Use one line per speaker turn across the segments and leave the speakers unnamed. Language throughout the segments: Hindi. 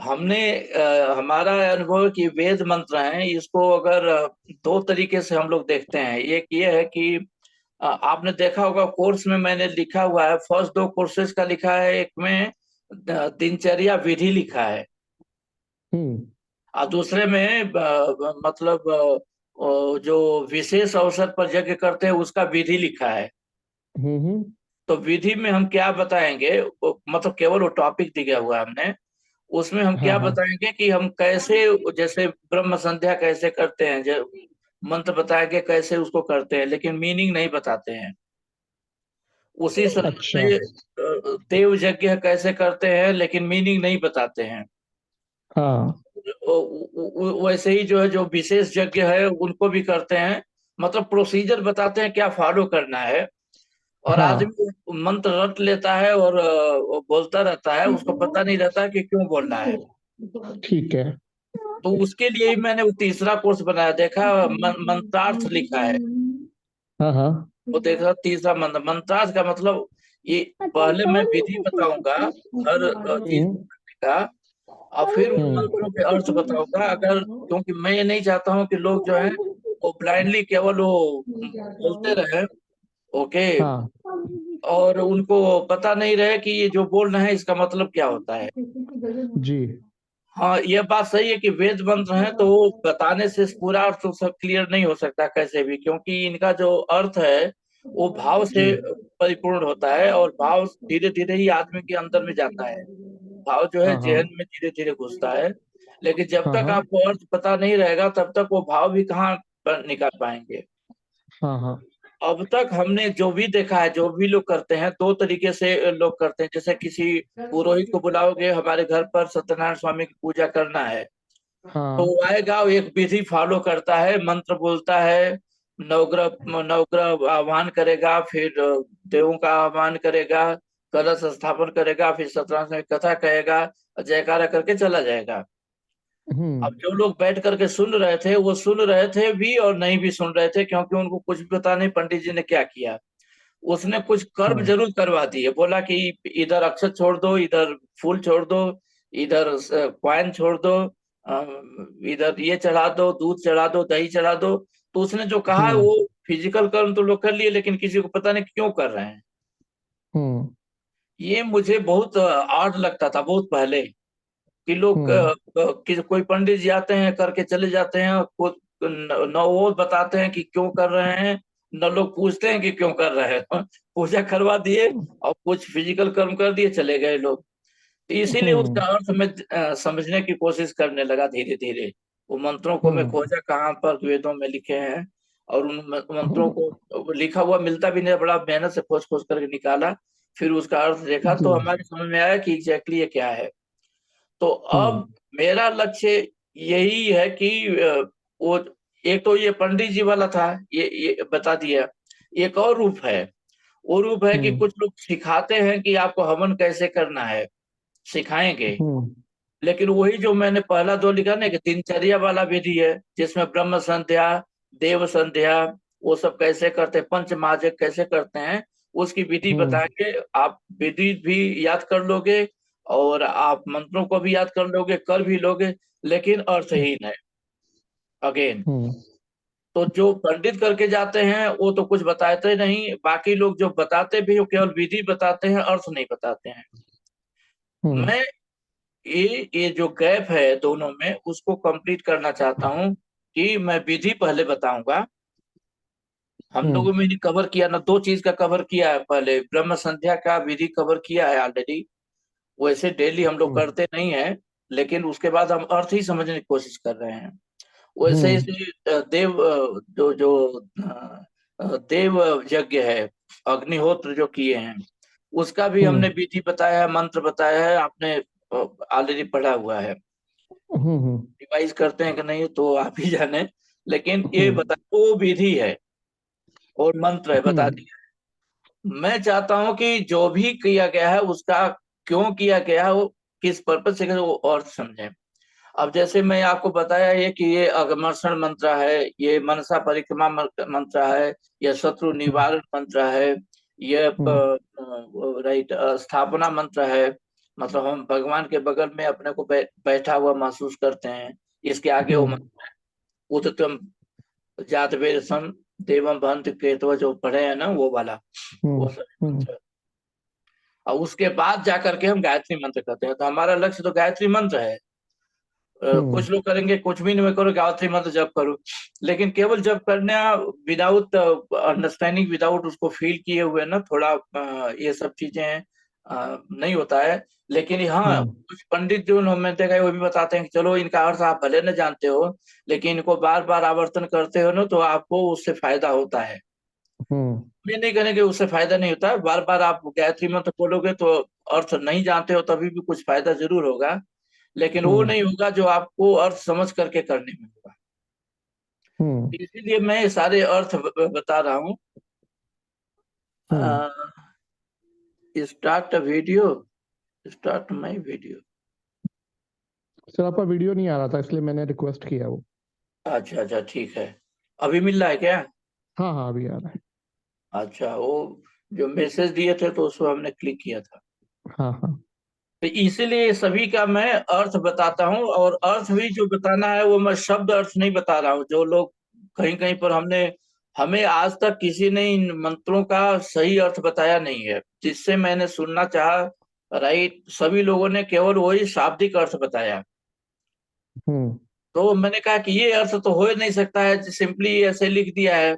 हमने हमारा अनुभव है कि वेद मंत्र हैं, इसको अगर दो तरीके से हम लोग देखते हैं। एक ये है कि आपने देखा होगा कोर्स में मैंने लिखा हुआ है, फर्स्ट दो कोर्सेज का लिखा है, एक में दिनचर्या विधि लिखा है
हम्म।
और दूसरे में मतलब जो विशेष अवसर पर यज्ञ करते हैं उसका विधि लिखा है।
हम्म।
तो विधि में हम क्या बताएंगे, मतलब केवल वो टॉपिक दिया हुआ है हमने, उसमें हम
हाँ
क्या
हाँ
बताएंगे कि हम कैसे, जैसे ब्रह्म संध्या कैसे करते हैं, जो मंत्र बताएंगे कैसे उसको करते हैं, लेकिन मीनिंग नहीं बताते हैं। उसी तरह
अच्छा।
से देव यज्ञ कैसे करते हैं लेकिन मीनिंग नहीं बताते हैं।
हाँ
वैसे ही जो है, जो विशेष यज्ञ है उनको भी करते हैं, मतलब प्रोसीजर बताते हैं क्या फॉलो करना है। और
हाँ।
आदमी मंत्र रट लेता है और वो बोलता रहता है, उसको पता नहीं रहता कि क्यों बोल रहा है।
ठीक है।
तो उसके लिए ही मैंने वो तीसरा कोर्स बनाया, देखा मंत्रार्थ लिखा है।
हाँ हाँ।
वो देखा तीसरा मंत्र, मंत्रार्थ का मतलब ये, पहले मैं विधि बताऊंगा हर चीज
हम्म।
का, और फिर उन मंत्रों के अर्थ बताऊंगा। अगर,
हम्म।
क्योंकि मैं ये नहीं चाहता हूँ कि लोग जो है वो ब्लाइंडली केवल वो बोलते रहे। ओके।
हाँ।
और उनको पता नहीं रहे कि ये जो बोल रहे हैं इसका मतलब क्या होता है।
जी।
हाँ, ये बात सही है कि वेद मंत्र हैं तो वो बताने से पूरा अर्थ तो सब क्लियर नहीं हो सकता कैसे भी, क्योंकि इनका जो अर्थ है वो भाव
जी।
से परिपूर्ण होता है, और भाव धीरे धीरे ही आदमी के अंदर में जाता है। भाव जो है
हाँ हाँ
जहन में धीरे धीरे घुसता है। लेकिन जब
हाँ
तक
हाँ
आपको अर्थ पता नहीं रहेगा तब तक वो भाव भी कहाँ पर निकाल पाएंगे।
हाँ हाँ।
अब तक हमने जो भी देखा है, जो भी लोग करते हैं, दो तरीके से लोग करते हैं। जैसे किसी पुरोहित को बुलाओगे हमारे घर पर सत्यनारायण स्वामी की पूजा करना है, तो
हाँ।
वो आएगा, वो एक विधि फॉलो करता है, मंत्र बोलता है, नवग्रह नवग्रह आह्वान करेगा, फिर देवों का आह्वान करेगा, कलश स्थापन करेगा, फिर सत्यनारायण स्वामी की कथा कहेगा, जयकारा करके चला जाएगा। अब
हम्म।
जो लोग बैठ करके सुन रहे थे वो सुन रहे थे भी और नहीं भी सुन रहे थे, क्योंकि उनको कुछ भी पता नहीं पंडित जी ने क्या किया। उसने कुछ कर्म
हाँ।
जरूर करवा दिए, बोला कि इधर अक्षत छोड़ दो, इधर फूल छोड़ दो, इधर कॉइन छोड़ दो, इधर ये चढ़ा दो, दूध चढ़ा दो, दही चढ़ा दो। तो उसने जो कहा
हम्म।
वो फिजिकल कर्म तो लोग कर लिए, लेकिन किसी को पता नहीं क्यों कर रहे हैं।
हम्म।
ये मुझे बहुत आड़ लगता था बहुत पहले, कि लोग
हम्म।
कि कोई पंडित जी आते हैं करके चले जाते हैं, न वो बताते हैं कि क्यों कर रहे हैं, न लोग पूछते हैं कि क्यों कर रहे हैं। पूजा करवा दिए और कुछ फिजिकल कर्म कर दिए, चले गए लोग। तो इसीलिए
हम्म।
उसका अर्थ मैं समझने की कोशिश करने लगा धीरे धीरे। वो मंत्रों को मैं
हम्म।
खोजा कहाँ पर वेदों में लिखे हैं, और उन मंत्रों को लिखा हुआ मिलता भी नहीं, बड़ा मेहनत से खोज खोज करके निकाला। फिर उसका अर्थ देखा
जी।
तो हमारे समझ में आया कि एग्जैक्टली ये क्या है। तो
हम्म।
अब मेरा लक्ष्य यही है कि वो, एक तो ये पंडित जी वाला था, ये बता दिया। एक और रूप है, वो रूप है कि
हम्म।
कुछ लोग सिखाते हैं कि आपको हवन कैसे करना है, सिखाएंगे।
हम्म।
लेकिन वही जो मैंने पहला दो लिखा ना कि दिनचर्या वाला विधि है, जिसमें ब्रह्म संध्या, देव संध्या, वो सब कैसे करते हैं, पंच महायज्ञ कैसे करते हैं, उसकी विधि
हम्म।
बताएंगे। आप विधि भी याद कर लोगे और आप मंत्रों को भी याद कर लोगे, कर भी लोगे, लेकिन अर्थहीन है अगेन।
हम्म।
तो जो पंडित करके जाते हैं वो तो कुछ बताते नहीं, बाकी लोग जो बताते भी वो केवल विधि बताते हैं, अर्थ नहीं बताते हैं।
हम्म।
मैं ये जो गैप है दोनों में उसको कंप्लीट करना चाहता हूँ, कि मैं विधि पहले बताऊंगा। हम
हम्म।
लोगों में ने कवर किया ना, दो चीज का कवर किया है, पहले ब्रह्म संध्या का विधि कवर किया है ऑलरेडी। वैसे डेली हम लोग
हम्म।
करते नहीं है, लेकिन उसके बाद हम अर्थ ही समझने की कोशिश कर रहे हैं। वैसे
हम्म।
ही देव जो जो देव यज्ञ है, अग्निहोत्र जो किए हैं, उसका भी हमने
हम्म।
विधि बताया है, मंत्र बताया है, आपने ऑलरेडी पढ़ा हुआ है।
हम्म।
रिवाइज करते हैं कि नहीं तो आप ही जाने, लेकिन ये
हम्म।
बता, वो विधि है और मंत्र है, बता
हम्म।
दिया। मैं चाहता हूं कि जो भी किया गया है उसका क्यों किया गया है, वो किस पर्पज से किया, वो और समझें। अब जैसे मैं आपको बताया ये कि ये अगमर्षण मंत्र है, ये मनसा परिक्रमा मंत्र है, ये शत्रु निवारण मंत्र है, ये
हम्म।
राइट स्थापना मंत्र है, मतलब हम भगवान के बगल में अपने को बैठा हुआ महसूस करते हैं। इसके आगे वो
हम्म
उदतम जात वेद सम देवम भंत केतव जो पढ़े हैं ना, वो वाला,
हम्म
वो सब
हम्म
मंत्र। और उसके बाद जा करके हम गायत्री मंत्र करते हैं। तो हमारा लक्ष्य तो गायत्री मंत्र है।
हम्म
कुछ लोग करेंगे कुछ भी नहीं करो, गायत्री मंत्र जप करो, लेकिन केवल जप करना विदाउट अंडरस्टैंडिंग, विदाउट उसको फील किए हुए ना, थोड़ा ये सब चीजें नहीं होता है। लेकिन हाँ,
हम्म
कुछ पंडित जो हमने देखा है वो भी बताते हैं कि चलो इनका अर्थ आप भले न जानते हो, लेकिन इनको बार बार आवर्तन करते हो ना, तो आपको उससे फायदा होता है।
हम्म
ये नहीं करेंगे उससे फायदा नहीं होता है। बार बार आप गायत्री मंत्र बोलोगे तो अर्थ नहीं जानते हो तभी भी कुछ फायदा जरूर होगा, लेकिन वो
हम्म
नहीं होगा जो आपको अर्थ समझ करके करने में होगा।
हम्म
इसीलिए मैं ये सारे अर्थ बता रहा हूँ।
Hmm
start video, start my video.
Sir आपका वीडियो नहीं आ रहा था इसलिए मैंने रिक्वेस्ट किया वो।
अच्छा अच्छा, ठीक है। अभी मिल रहा है क्या?
हाँ हाँ अभी आ रहा है।
अच्छा, वो जो मैसेज दिए थे तो उसको हमने क्लिक किया था।
हाँ हाँ।
तो इसीलिए सभी का मैं अर्थ बताता हूँ, और अर्थ भी जो बताना है वो मैं शब्द अर्थ नहीं बता रहा हूँ। जो लोग कहीं कहीं पर हमें आज तक किसी ने इन मंत्रों का सही अर्थ बताया नहीं है, जिससे मैंने सुनना चाहा। राइट, सभी लोगों ने केवल वही शाब्दिक अर्थ बताया।
हम्म
तो मैंने कहा कि ये अर्थ तो हो ही नहीं सकता है, सिंपली ऐसे लिख दिया है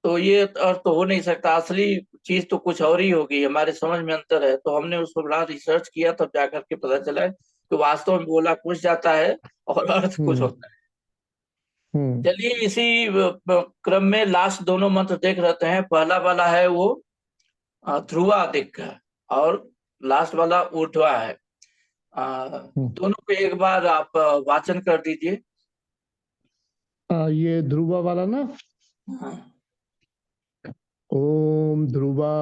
तो ये अर्थ तो हो नहीं सकता, असली चीज तो कुछ और ही होगी, हमारे समझ में अंतर है। तो हमने उसको बड़ा रिसर्च किया, तब जाकर के पता चला कि वास्तव में बोला कुछ जाता है और अर्थ कुछ
हम्म
होता है।
हम्म
चलिए इसी क्रम में लास्ट दोनों मंत्र देख रहते हैं। पहला वाला है वो ध्रुवा दिक् है, और लास्ट वाला ऊर्ध्वा है।
हम्म।
दोनों को एक बार आप वाचन कर दीजिए।
ये ध्रुवा वाला ना।
हाँ
ओम ध्रुवा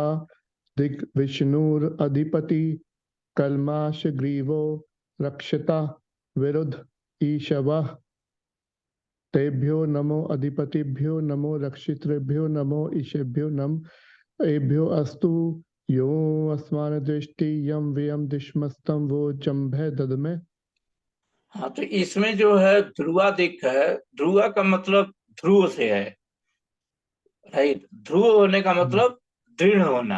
दिग विष्णुर अधिपति कल्माश ग्रीवो रक्षता विरुद्ध ईशवः तेभ्यो नमो अधिपतिभ्यो नमो रक्षितृभ्यो नमो ईशेभ्यो नम एभ्यो अस्तु यो अस्मान दृष्टि यम व्यम दिश्मस्तम वो जम्भे ददमे।
हाँ, तो इसमें जो है ध्रुवा दिक् है, ध्रुवा का मतलब ध्रुव से है। राइट, ध्रुव होने का
हम्म
मतलब दृढ़ होना।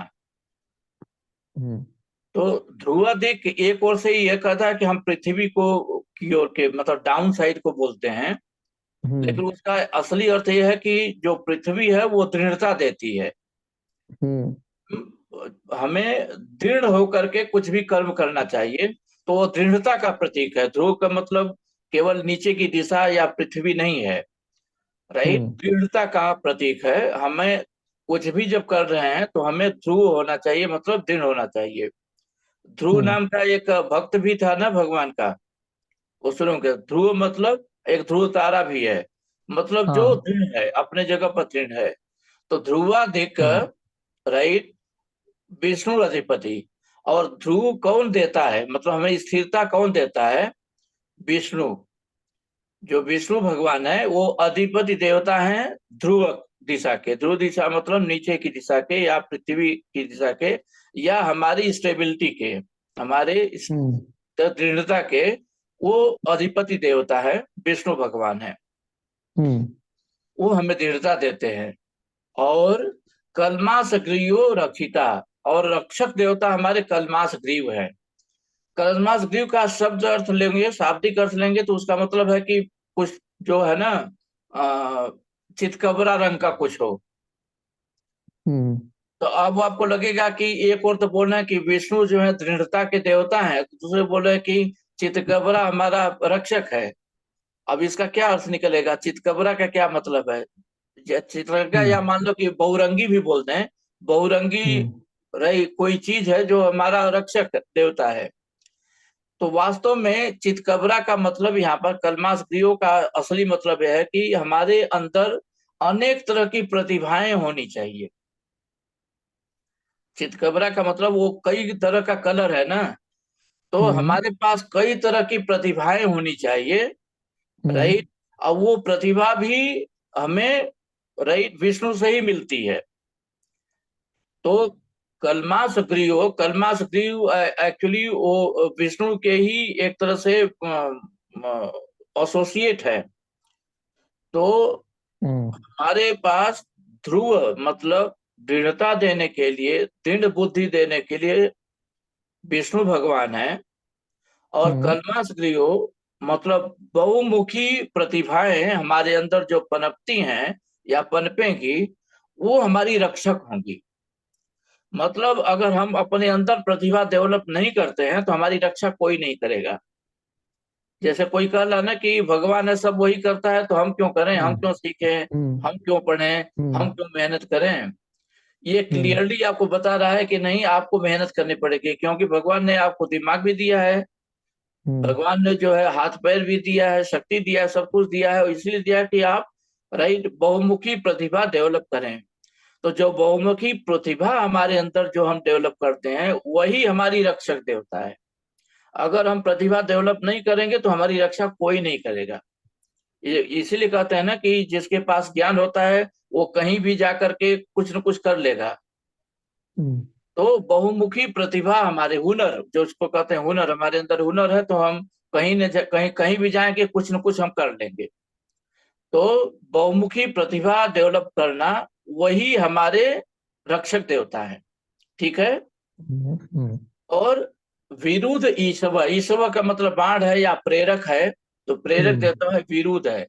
हम्म
तो ध्रुव दिक् एक ओर से यह कहता है कि हम पृथ्वी को की ओर के, मतलब डाउन साइड को बोलते हैं,
हम्म
लेकिन उसका असली अर्थ यह है कि जो पृथ्वी है वो दृढ़ता देती है।
हम्म
हमें दृढ़ होकर के कुछ भी कर्म करना चाहिए। तो वो दृढ़ता का प्रतीक है। ध्रुव का मतलब केवल नीचे की दिशा या पृथ्वी नहीं है। राइट,
हम्म
दृढ़ता का प्रतीक है। हमें कुछ भी जब कर रहे हैं तो हमें ध्रुव होना चाहिए, मतलब दृढ़ होना चाहिए। ध्रुव
हम्म
नाम का एक भक्त भी था ना भगवान का, उसरों के ध्रुव मतलब एक ध्रुव तारा भी है, मतलब जो
हाँ
दृढ़ है, अपने जगह पर दृढ़ है। तो ध्रुवा
हम्म
देकर, राइट, विष्णु अधिपति। और ध्रुव कौन देता है, मतलब हमें स्थिरता कौन देता है? विष्णु। जो विष्णु भगवान है वो अधिपति देवता हैं ध्रुव दिशा के। ध्रुव दिशा मतलब नीचे की दिशा के, या पृथ्वी की दिशा के, या हमारी स्टेबिलिटी के, हमारे
हम्म
दृढ़ता के। वो अधिपति देवता है, विष्णु भगवान है।
हम्म
वो हमें दृढ़ता देते हैं। और कलमास ग्रीव रक्षिता, और रक्षक देवता हमारे कलमास ग्रीव है। कलमास ग्रीव का शब्द अर्थ लेंगे, शाब्दिक अर्थ लेंगे, तो उसका मतलब है कि कुछ जो है ना, चितकबरा रंग का कुछ हो।
हम्म
तो अब आपको लगेगा कि एक और तो बोल रहे हैं कि विष्णु जो है दृढ़ता के देवता हैं, तो दूसरे बोल रहे हैं कि चितकबरा हमारा रक्षक है। अब इसका क्या अर्थ निकलेगा? चितकबरा का क्या मतलब है? चित्रका, या
हम्म
मान लो कि बहुरंगी भी बोलते हैं। बहुरंगी
हम्म
रही कोई चीज है जो हमारा रक्षक देवता है। तो वास्तव में चितकबरा का मतलब यहाँ पर कलमास ग्रीव का असली मतलब यह है कि हमारे अंदर अनेक तरह की प्रतिभाएं होनी चाहिए। चितकबरा का मतलब वो कई तरह का कलर है ना, तो
हम्म
हमारे पास कई तरह की प्रतिभाएं होनी चाहिए।
हम्म
राइट, अब वो प्रतिभा भी हमें, राइट, विष्णु से ही मिलती है। तो कलमासक्रियो एक्चुअली वो विष्णु के ही एक तरह से एसोसिएट है। तो
हम्म
हमारे पास ध्रुव मतलब दृढ़ता देने के लिए, दृढ़ बुद्धि देने के लिए विष्णु भगवान है। और
हम्म
कलमासक्रियो मतलब बहुमुखी प्रतिभाएं हमारे अंदर जो पनपती हैं या पनपेंगी, वो हमारी रक्षक होंगी। मतलब अगर हम अपने अंदर प्रतिभा डेवलप नहीं करते हैं तो हमारी रक्षा कोई नहीं करेगा। जैसे कोई कह रहा ना कि भगवान है सब वही करता है तो हम क्यों करें, हम
हम्म
क्यों सीखें,
हम्म
हम क्यों पढ़ें, हम
हम्म
क्यों मेहनत करें। ये
हम्म
क्लियरली आपको बता रहा है कि नहीं, आपको मेहनत करनी पड़ेगी, क्योंकि भगवान ने आपको दिमाग भी दिया है,
हम्म
भगवान ने जो है हाथ पैर भी दिया है, शक्ति दिया है, सब कुछ दिया है, और इसलिए दिया है कि आप राइट बहुमुखी प्रतिभा डेवलप करें। तो जो बहुमुखी प्रतिभा हमारे अंदर जो हम डेवलप करते हैं वही हमारी रक्षक देवता है। अगर हम प्रतिभा डेवलप नहीं करेंगे तो हमारी रक्षा कोई नहीं करेगा। इसीलिए कहते हैं ना कि जिसके पास ज्ञान होता है वो कहीं भी जा करके कुछ न कुछ कर लेगा।
हम्म
तो बहुमुखी प्रतिभा हमारे हुनर, जो उसको कहते हैं हुनर, हमारे अंदर हुनर है तो हम कहीं न कहीं कहीं भी जाएंगे कुछ न कुछ हम कर लेंगे। तो बहुमुखी प्रतिभा डेवलप करना वही हमारे रक्षक देवता है। ठीक है।
हम्म हम्म
और विरुद्ध ईशव, ईशव का मतलब बाण है या प्रेरक है, तो प्रेरक
हम्म
देवता है विरुद्ध है।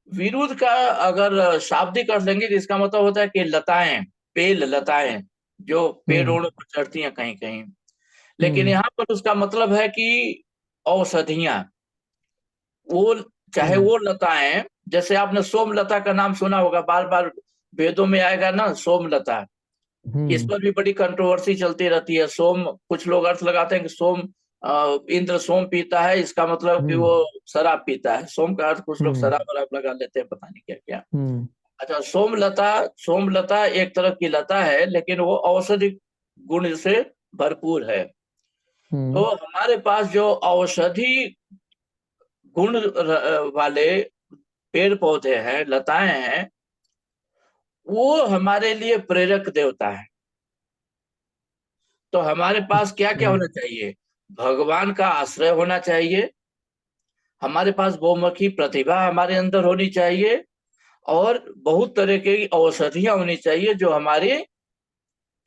विरुद्ध का अगर शाब्दिक अर्थ लेंगे तो इसका मतलब होता है कि लताएं, पेल लताएं जो
हम्म
पेड़ों पर चढ़ती हैं कहीं कहीं। लेकिन
हम्म
यहाँ पर उसका मतलब है कि औषधियां, वो चाहे
हम्म
वो लताएं, जैसे आपने सोमलता का नाम सुना होगा, बार बार वेदों में आएगा ना सोमलता। इस
हम्म
पर भी बड़ी कंट्रोवर्सी चलती रहती है। सोम, कुछ लोग अर्थ लगाते हैं कि सोम इंद्र सोम पीता है, इसका मतलब कि वो
हम्म
शराब पीता है। सोम का अर्थ कुछ लोग
हम्म
शराब वराब लगा लेते हैं, पता नहीं क्या क्या।
हम्म
अच्छा, सोमलता, सोमलता एक तरह की लता है लेकिन वो औषधि गुण से भरपूर है। तो
हम्म
हमारे पास जो औषधि गुण वाले पेड़ पौधे हैं, लताएं हैं, वो हमारे लिए प्रेरक देवता है। तो हमारे पास क्या क्या
हम्म
होना चाहिए? भगवान का आश्रय होना चाहिए, हमारे पास बहुमुखी प्रतिभा हमारे अंदर होनी चाहिए, और बहुत तरह की औषधियां होनी चाहिए जो हमारे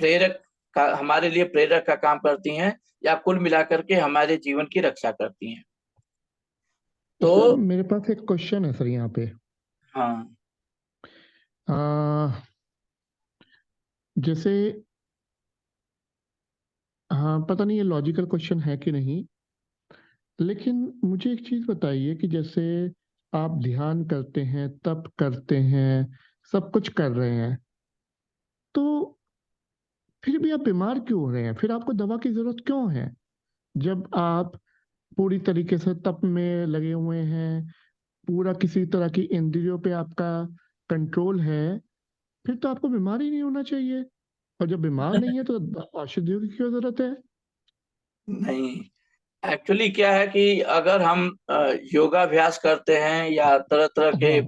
प्रेरक का, हमारे लिए प्रेरक का काम करती हैं, या कुल मिलाकर के हमारे जीवन की रक्षा करती हैं। तो
सर मेरे पास एक क्वेश्चन है सर यहाँ पे।
हाँ।
आ, जैसे, हाँ पता नहीं ये लॉजिकल क्वेश्चन है कि नहीं, लेकिन मुझे एक चीज बताइए कि जैसे आप ध्यान करते हैं, तप करते हैं, सब कुछ कर रहे हैं, तो फिर भी आप बीमार क्यों हो रहे हैं? फिर आपको दवा की जरूरत क्यों है? जब आप पूरी तरीके से तप में लगे हुए हैं, पूरा किसी तरह की इंद्रियों पे आपका कंट्रोल है, फिर तो आपको बीमार ही नहीं होना चाहिए। और जब बीमार नहीं है तो औषधियों की क्यों जरूरत है?
नहीं, एक्चुअली क्या है कि अगर हम योगाभ्यास करते हैं या तरह तरह के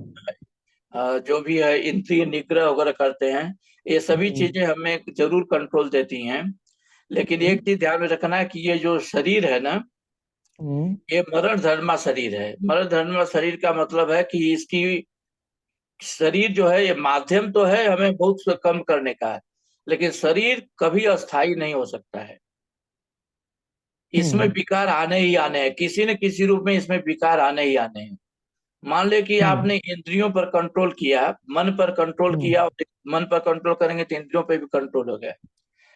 हाँ।
जो भी है इंद्रिय निग्रह वगैरह करते हैं, ये सभी
हम्म
चीजें हमें जरूर कंट्रोल देती हैं। लेकिन
हम्म
एक चीज ध्यान में रखना है कि ये जो शरीर है ना,
हम्म
ये मरण धर्मा शरीर है। मरण धर्मा शरीर का मतलब है कि इसकी शरीर जो है ये माध्यम तो है हमें बहुत कम करने का है, लेकिन शरीर कभी अस्थाई नहीं हो सकता है। इसमें
हम्म
विकार आने ही आने हैं, किसी न किसी रूप में इसमें विकार आने ही आने हैं। मान ले कि
हम्म
आपने इंद्रियों पर कंट्रोल किया, मन पर कंट्रोल
हम्म
किया, और मन पर कंट्रोल करेंगे तो इंद्रियों पे भी कंट्रोल हो गया।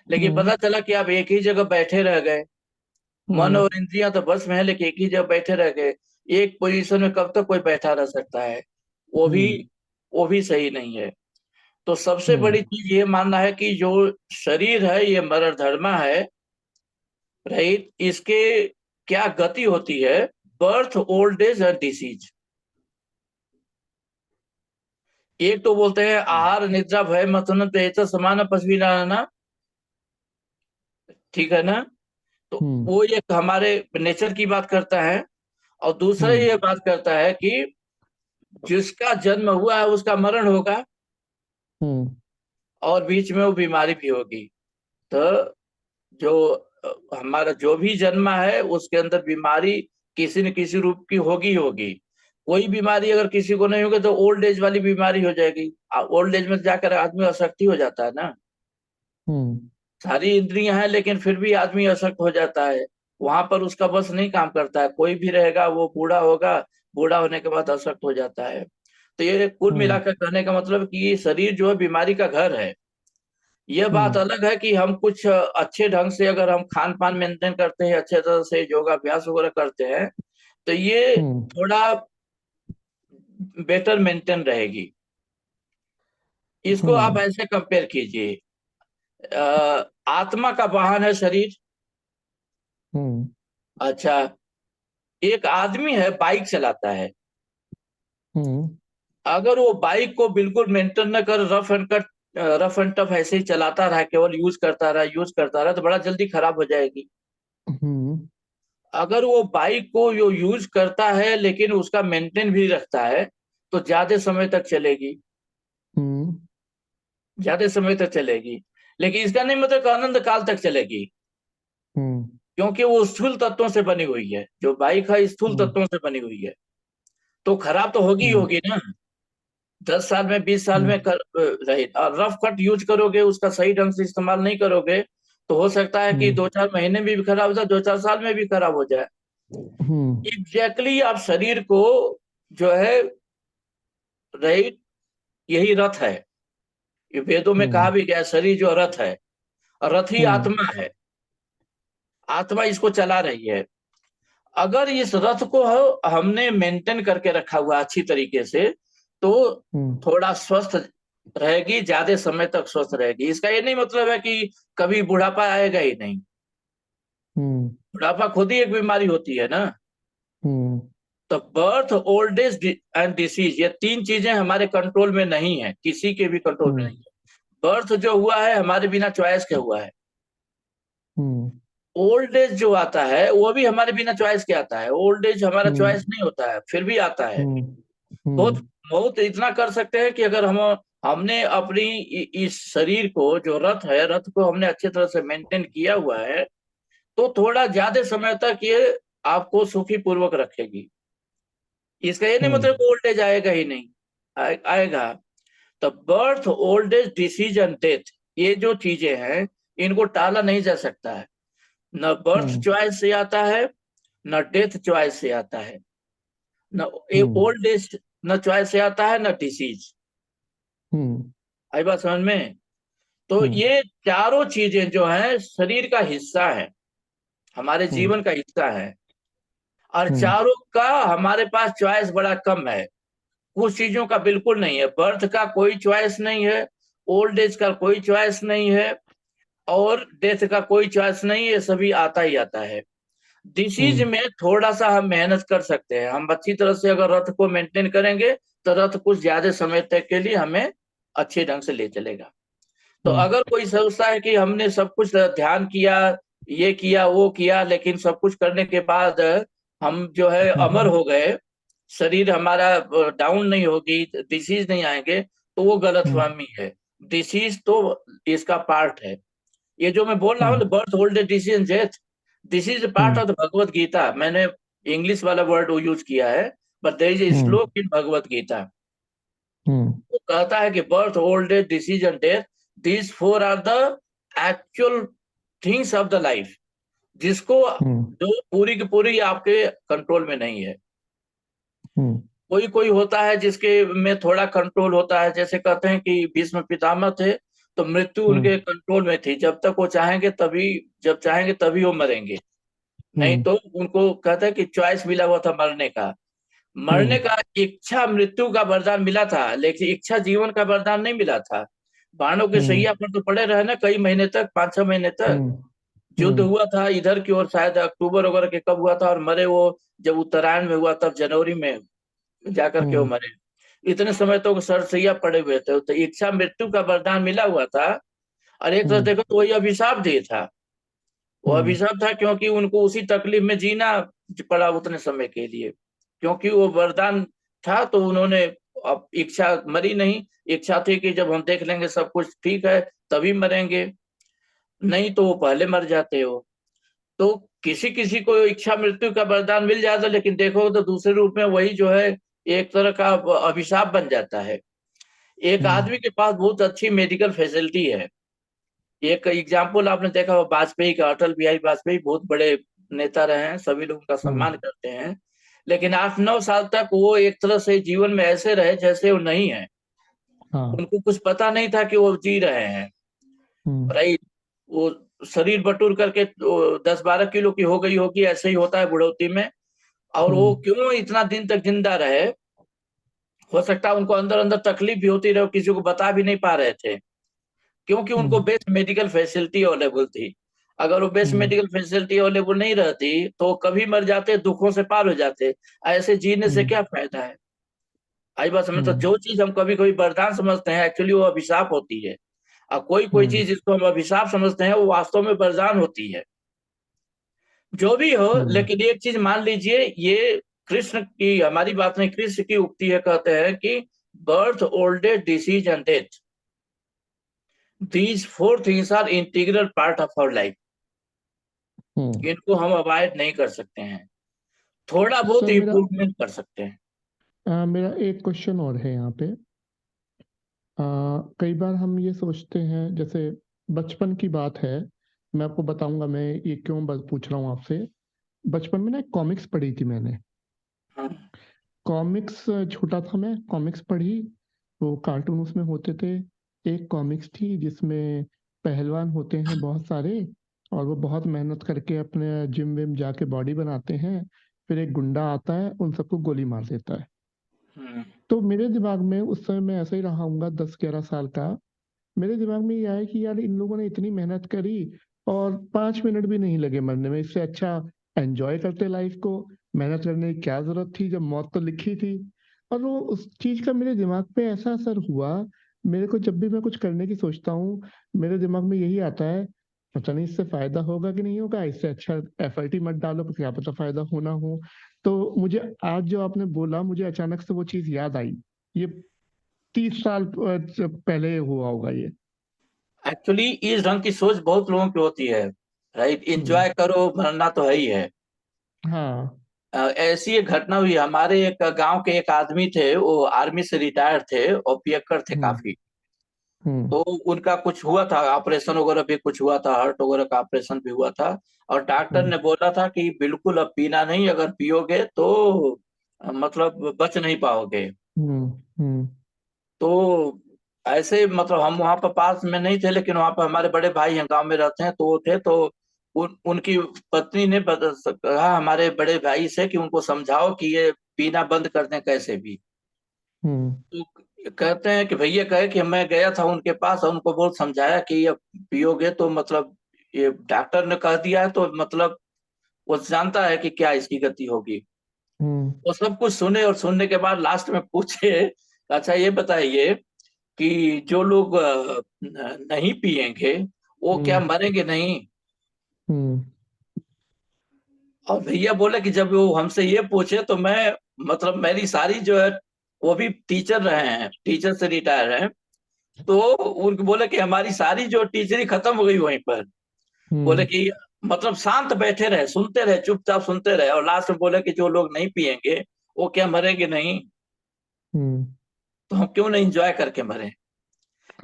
लेकिन
हम्म
पता चला कि आप एक ही जगह बैठे रह गए, मन
हम्म
और इंद्रियां तो बस में है लेकिन एक ही जगह बैठे रह गए। एक पोजीशन में कब तक कोई बैठा रह सकता है? वो भी
हम्म
वो भी सही नहीं है। तो सबसे
हम्म
बड़ी चीज ये मानना है कि जो शरीर है ये मरण धर्मा है, राइट। इसके क्या गति होती है? बर्थ, ओल्ड एज और डिसीज। एक तो बोलते हैं आहार निद्रा भय मथुन पेच समान पशु, ठीक है ना। तो
हम्म
वो एक हमारे नेचर की बात करता है, और दूसरा
हम्म
ये बात करता है कि जिसका जन्म हुआ है उसका मरण होगा,
हम्म
और बीच में वो बीमारी भी होगी। तो जो हमारा जो भी जन्मा है उसके अंदर बीमारी किसी न किसी रूप की होगी ही होगी। कोई बीमारी अगर किसी को नहीं होगी तो ओल्ड एज वाली बीमारी हो जाएगी। ओल्ड एज में जाकर आदमी अशक्ति हो जाता है ना।
हम्म।
सारी इंद्रियां हैं लेकिन फिर भी आदमी अशक्त हो जाता है। वहां पर उसका बस नहीं काम करता है। कोई भी रहेगा वो बूढ़ा होगा, बूढ़ा होने के बाद अशक्त हो जाता है। तो ये कुल
हम्म।
मिलाकर कहने का मतलब कि ये शरीर जो है बीमारी का घर है। यह बात
हम्म।
अलग है कि हम कुछ अच्छे ढंग से अगर हम खान पान मेंटेन करते हैं, अच्छे तरह से योगाभ्यास वगैरह करते हैं, तो ये
हम्म।
थोड़ा बेटर मेंटेन रहेगी। इसको आप
हम्म।
ऐसे कंपेयर कीजिए। आत्मा का वाहन है शरीर।
हम्म।
अच्छा, एक आदमी है बाइक चलाता है।
हम्म।
अगर वो बाइक को बिल्कुल मेंटेन न कर रफ एंड टफ ऐसे ही चलाता रहा, केवल यूज करता रहा तो बड़ा जल्दी खराब हो जाएगी।
हम्म।
अगर वो बाइक को जो यूज करता है लेकिन उसका मेंटेन भी रखता है तो ज्यादा समय तक चलेगी।
हम्म।
ज्यादा समय तक चलेगी। लेकिन इसका नहीं मतलब कि अनंत काल तक चलेगी।
हम्म।
क्योंकि वो स्थूल तत्वों से बनी हुई है, जो बाइक है स्थूल
हम्म।
तत्वों से बनी हुई है। तो खराब तो होगी ही
हम्म।
होगी ना। 10 साल में 20 साल में
हम्म।
रहे और रफ कट यूज करोगे, उसका सही ढंग से इस्तेमाल नहीं करोगे तो हो सकता है कि
हम्म।
2-4 महीने में भी खराब हो जाए, 2-4 साल में भी खराब हो जाए।
हम्म।
एग्जैक्टली आप शरीर को जो है, राइट, यही रथ है। ये वेदों में कहा
हम्म।
भी गया है, शरीर जो रथ है और रथ ही
हम्म।
आत्मा है। आत्मा इसको चला रही है। अगर इस रथ को हमने मेंटेन करके रखा हुआ अच्छी तरीके से तो
हम्म।
थोड़ा स्वस्थ रहेगी, ज्यादा समय तक स्वस्थ रहेगी। इसका ये नहीं मतलब है कि कभी बुढ़ापा आएगा ही नहीं।
हम्म।
बुढ़ापा खुद ही एक बीमारी होती है ना।
हम्म।
तो birth, old as and disease, ये तीन चीजें हमारे कंट्रोल में नहीं है, किसी के भी कंट्रोल में
हम्म।
नहीं है। बर्थ जो हुआ है हमारे बिना चॉइस के हुआ है।
हम्म।
ओल्ड एज जो आता है वो भी हमारे बिना चॉइस के आता है। ओल्ड एज हमारा
हम्म।
चॉइस नहीं होता है फिर भी आता है।
हम्म।
बहुत
हम्म।
बहुत इतना कर सकते हैं कि अगर हमने अपनी इस शरीर को, जो रथ है, रथ को हमने अच्छे तरह से मेंटेन किया हुआ है तो थोड़ा ज्यादा समय तक ये आपको सुखी पूर्वक रखेगी। इसका ये नहीं मतलब
हम्म।
ओल्ड एज आएगा ही नहीं, आएगा। तो birth, old age, disease and death, ये जो चीजें हैं इनको टाला नहीं जा सकता है। न बर्थ
हम्म।
चॉइस से आता है, न डेथ चॉइस से आता है, न
हम्म।
ओल्ड एज न चॉइस से आता है, न डिसीज।
हम्म।
आई बात समझ में? तो
हम्म।
ये चारों चीजें जो हैं शरीर का हिस्सा है, हमारे
हम्म।
जीवन का हिस्सा है। और
हम्म।
चारों का हमारे पास चॉइस बड़ा कम है। कुछ चीजों का बिल्कुल नहीं है। बर्थ का कोई चॉइस नहीं है, ओल्ड एज का कोई चॉइस नहीं है, और डेथ का कोई चॉइस नहीं है, सभी आता ही आता है। डिसीज
हम्म।
में थोड़ा सा हम मेहनत कर सकते हैं। हम अच्छी तरह से अगर रथ को मेंटेन करेंगे तो रथ कुछ ज्यादा समय तक के लिए हमें अच्छे ढंग से ले चलेगा। तो
हम्म।
अगर कोई सोचता है कि हमने सब कुछ ध्यान किया, ये किया वो किया, लेकिन सब कुछ करने के बाद हम जो है अमर
हम्म।
हो गए, शरीर हमारा डाउन नहीं होगी, डिसीज नहीं आएंगे, तो वो
हम्म।
गलतफहमी है। डिसीज तो इसका पार्ट है। ये जो मैं बोल रहा हूँ,
hmm.
Birth, old age, disease and death, this is part of the Bhagavad Gita. मैंने इंग्लिश वाला वर्ड यूज किया है, but there is a
hmm.
Shloka in Bhagavad Gita.
Hmm.
वो कहता है कि birth, old age, disease and death, these four are the actual things of the life, जिसको,
हम्म।
जो पूरी की पूरी आपके कंट्रोल में नहीं है।
हम्म।
कोई कोई होता है जिसके में थोड़ा कंट्रोल होता है। जैसे कहते हैं कि भीष्म पितामह थे तो मृत्यु उनके
हम्म।
कंट्रोल में थी। जब तक वो चाहेंगे तभी, जब चाहेंगे तभी वो मरेंगे। नहीं
हम्म।
तो उनको कहते हैं कि चॉइस मिला हुआ था मरने का। मरने
हम्म।
का इच्छा मृत्यु का वरदान मिला था, लेकिन इच्छा जीवन का वरदान नहीं मिला था। बाणों के
हम्म।
सैया पर तो पड़े रहे ना कई महीने तक, 5-6 महीने तक।
हम्म।
युद्ध
हम्म।
हुआ था इधर की ओर, शायद अक्टूबर वगैरह के कब हुआ था, और मरे वो जब उत्तरायण में हुआ तब जनवरी में जाकर के वो
हम्म।
मरे। इतने समय तो सरसैया पड़े हुए थे, तो इच्छा मृत्यु का वरदान मिला हुआ था। और एक तरह
हम्म।
देखो तो वही अभिशाप दिए था। वो
हम्म।
अभिशाप था क्योंकि उनको उसी तकलीफ में जीना पड़ा उतने समय के लिए। क्योंकि वो वरदान था तो उन्होंने, अब इच्छा मरी नहीं। इच्छा थी कि जब हम देख लेंगे सब कुछ ठीक है तभी मरेंगे। नहीं तो वो पहले मर जाते हो। तो किसी किसी को इच्छा मृत्यु का वरदान मिल जाता है, लेकिन देखो तो दूसरे रूप में वही जो है एक तरह का अभिशाप बन जाता है। एक
हम्म।
आदमी के पास बहुत अच्छी मेडिकल फैसिलिटी है। एक एग्जाम्पल आपने देखा हो वाजपेयी का, अटल बिहारी वाजपेयी बहुत बड़े नेता रहे हैं, सभी लोग उनका
हम्म।
सम्मान करते हैं। लेकिन 8-9 साल तक वो एक तरह से जीवन में ऐसे रहे जैसे वो नहीं है।
हाँ।
उनको कुछ पता नहीं था कि वो जी रहे हैं।
हम्म।
राइट। वो शरीर बटूर करके 10-12 किलो की हो गई होगी, ऐसे ही होता है बुढ़ौती में। और वो
हम्म।
क्यों इतना दिन तक जिंदा रहे? हो सकता है उनको अंदर अंदर तकलीफ भी होती रहे, किसी को बता भी नहीं पा रहे थे, क्योंकि उनको
हम्म।
बेस्ट मेडिकल फैसिलिटी अवेलेबल थी। अगर वो बेस्ट
हम्म।
मेडिकल फैसिलिटी अवेलेबल नहीं रहती तो कभी मर जाते, दुखों से पार हो जाते। ऐसे जीने से
हम्म।
क्या फायदा है? आई बात समझ? तो
हम्म।
जो चीज हम कभी कभी वरदान समझते हैं, एक्चुअली वो अभिशाप होती है। और कोई कोई
हम्म।
चीज जिसको हम अभिशाप समझते हैं वो वास्तव में वरदान होती है। जो भी हो,
हम्म।
लेकिन एक चीज मान लीजिए, ये कृष्ण की हमारी बात नहीं, कृष्ण की उक्ति है, कहते हैं कि birth, old age, disease and death, these four things are integral part of our life.
Hmm.
इनको हम अवॉइड नहीं कर सकते हैं, थोड़ा बहुत
सर मेरा
इम्प्रूवमेंट कर सकते हैं।
मेरा एक क्वेश्चन और है यहाँ पे। कई बार हम ये सोचते हैं, जैसे बचपन की बात है, मैं आपको बताऊंगा मैं ये क्यों पूछ रहा हूँ आपसे। बचपन में ना एक कॉमिक्स पढ़ी थी मैंने।
हाँ।
कॉमिक्स, छोटा था मैं, कॉमिक्स पढ़ी। वो कार्टून उसमें होते थे। एक कॉमिक्स थी जिसमें पहलवान होते हैं बहुत सारे, और वो बहुत मेहनत करके अपने जिम विम जाके बॉडी बनाते हैं। फिर एक गुंडा आता है, उन सबको गोली मार देता है।
हम्म।
तो मेरे दिमाग में उस समय, मैं ऐसा ही रहा हूँगा 10-11 साल का, मेरे दिमाग में ये आया कि यार इन लोगों ने इतनी मेहनत करी और 5 मिनट भी नहीं लगे मरने में। इससे अच्छा एंजॉय करते लाइफ को। मेहनत करने की क्या जरूरत थी जब मौत तो लिखी थी। और वो उस चीज का मेरे दिमाग पे ऐसा असर हुआ। मेरे को जब भी मैं कुछ करने की सोचता हूँ, मेरे दिमाग में यही आता है, पता नहीं इससे फायदा होगा कि नहीं होगा, इससे अच्छा एफआईटी मत डालो, क्या पता फायदा होना हो। तो मुझे आज जो आपने बोला, मुझे अचानक से वो चीज याद आई। ये 30 साल पहले हुआ होगा ये।
एक्चुअली इस ढंग की सोच बहुत लोगों की होती है। राइट,
हम्म।
एंजॉय करो, मरना तो है ही है।
हाँ।
ऐसी एक घटना हुई हमारे एक गांव के, एक आदमी थे, वो आर्मी से रिटायर थे और पियक्कर थे
हम्म।
काफी।
हम्म।
तो उनका कुछ हुआ था, ऑपरेशन वगैरह भी कुछ हुआ था, हार्ट वगैरह का ऑपरेशन भी हुआ था। और डॉक्टर
हम्म।
ने बोला था कि बिल्कुल अब पीना नहीं, अगर पियोगे तो मतलब बच नहीं पाओगे।
हम्म। हम्म।
तो ऐसे मतलब हम वहां पर पास में नहीं थे, लेकिन वहां पर हमारे बड़े भाई हैं, गांव में रहते हैं, तो वो थे। तो उनकी पत्नी ने कहा हमारे बड़े भाई से कि उनको समझाओ कि ये पीना बंद कर दें कैसे भी।
हम्म।
तो कहते हैं कि भैया कहे कि मैं गया था उनके पास और उनको बहुत समझाया कि ये पियोगे तो मतलब, ये डॉक्टर ने कह दिया है तो मतलब वो जानता है कि क्या इसकी गति होगी।
हम्म।
वो सब कुछ सुने, और सुनने के बाद लास्ट में पूछे, अच्छा ये बताइए कि जो लोग नहीं पिएंगे वो क्या
हम्म।
मरेंगे नहीं?
हम्म।
और भैया बोले कि जब वो हमसे ये पूछे तो मैं मतलब मेरी सारी जो है, वो भी टीचर रहे हैं, टीचर से रिटायर हैं। तो उनको बोले कि हमारी सारी जो टीचरी खत्म हो गई वहीं पर। बोले
हम्म।
कि मतलब शांत बैठे रहे, सुनते रहे, चुपचाप सुनते रहे, और लास्ट में बोले कि जो लोग नहीं पिएंगे वो क्या मरेंगे नहीं?
हम्म।
तो हम क्यों नहीं एंजॉय करके मरे?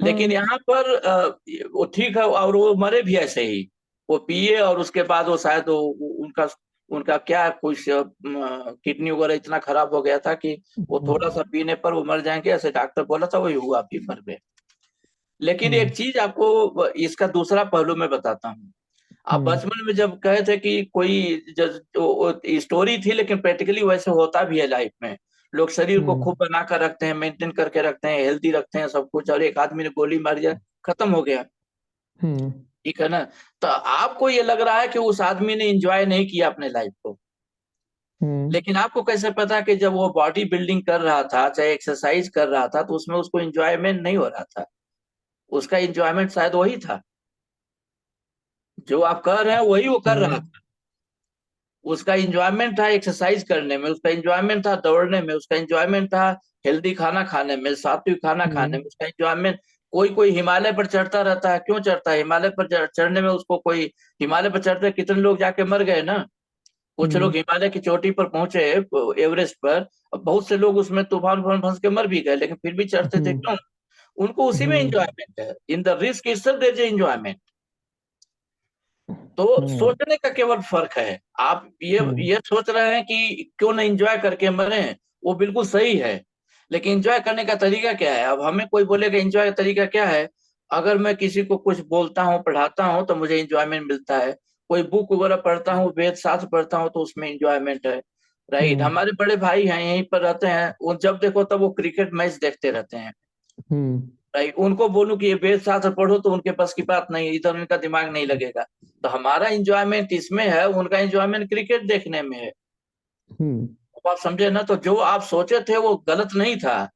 लेकिन
हाँ।
यहाँ पर वो ठीक है, और वो मरे भी ऐसे ही। वो पिए और उसके बाद वो शायद उनका उनका क्या कुछ किडनी वगैरह इतना खराब हो गया था कि वो थोड़ा
हम्म।
सा पीने पर वो मर जाएंगे, ऐसे डॉक्टर बोला था, वही हुआ, भी मर गए। लेकिन
हम्म।
एक चीज आपको इसका दूसरा पहलू मैं बताता हूँ। आप
हम्म।
बचपन में जब कहे थे कि कोई स्टोरी थी, लेकिन प्रैक्टिकली वैसे होता भी है लाइफ में। लोग शरीर को
हम्म।
खूब बना कर रखते हैं, मेंटेन करके रखते हैं, हेल्दी रखते हैं सब कुछ, और एक आदमी ने गोली मार दिया, खत्म हो गया।
हम्म।
ठीक है ना? तो आपको ये लग रहा है कि उस आदमी ने एंजॉय नहीं किया अपने लाइफ को।
हम्म।
लेकिन आपको कैसे पता कि जब वो बॉडी बिल्डिंग कर रहा था, चाहे एक्सरसाइज कर रहा था, तो उसमें उसको एंजॉयमेंट नहीं हो रहा था? उसका एंजॉयमेंट शायद वही था जो आप कर रहे हैं, वही वो कर रहा था। उसका इंजॉयमेंट था एक्सरसाइज करने में, उसका इंजॉयमेंट था दौड़ने में, उसका इंजॉयमेंट था हेल्दी खाना खाने में, सात्विक खाना खाने
हम्म।
में, उसका इंजॉयमेंट कोई कोई हिमालय पर चढ़ता रहता है, क्यों चढ़ता है हिमालय पर? चढ़ने में उसको कोई, हिमालय पर चढ़ते कितने लोग जाके मर गए ना। कुछ लोग
हम्म।
हिमालय की चोटी पर पहुंचे, एवरेस्ट पर, और बहुत से लोग उसमें तूफान उफान फंस के मर भी गए, लेकिन फिर भी चढ़ते थे,
हम्म।
क्यों? उनको उसी में
हम्म।
इंजॉयमेंट है। In the risk itself there is enjoyment. तो
हम्म।
सोचने का केवल फर्क है। आप
हम्म।
ये सोच रहे हैं कि क्यों ना एंजॉय करके मरे, वो बिल्कुल सही है। लेकिन एंजॉय करने का तरीका क्या है? अब हमें कोई बोलेगा एंजॉय का तरीका क्या है, अगर मैं किसी को कुछ बोलता हूँ, पढ़ाता हूँ, तो मुझे एंजॉयमेंट मिलता है। कोई बुक वगैरह पढ़ता हूँ, वेद शास्त्र पढ़ता हूँ, तो उसमें एंजॉयमेंट है। राइट।
हम्म।
हमारे बड़े भाई हैं, यहीं पर रहते हैं, वो जब देखो तब वो क्रिकेट मैच देखते रहते हैं।
हम्म।
राइट। उनको बोलूं कि ये वेद शास्त्र पढ़ो, तो उनके पास की बात नहीं है, इधर उनका दिमाग नहीं लगेगा। तो हमारा एंजॉयमेंट इसमें है, उनका एंजॉयमेंट क्रिकेट देखने में है।
हम्म।
अब आप समझे ना? तो जो आप सोचे थे वो गलत नहीं था,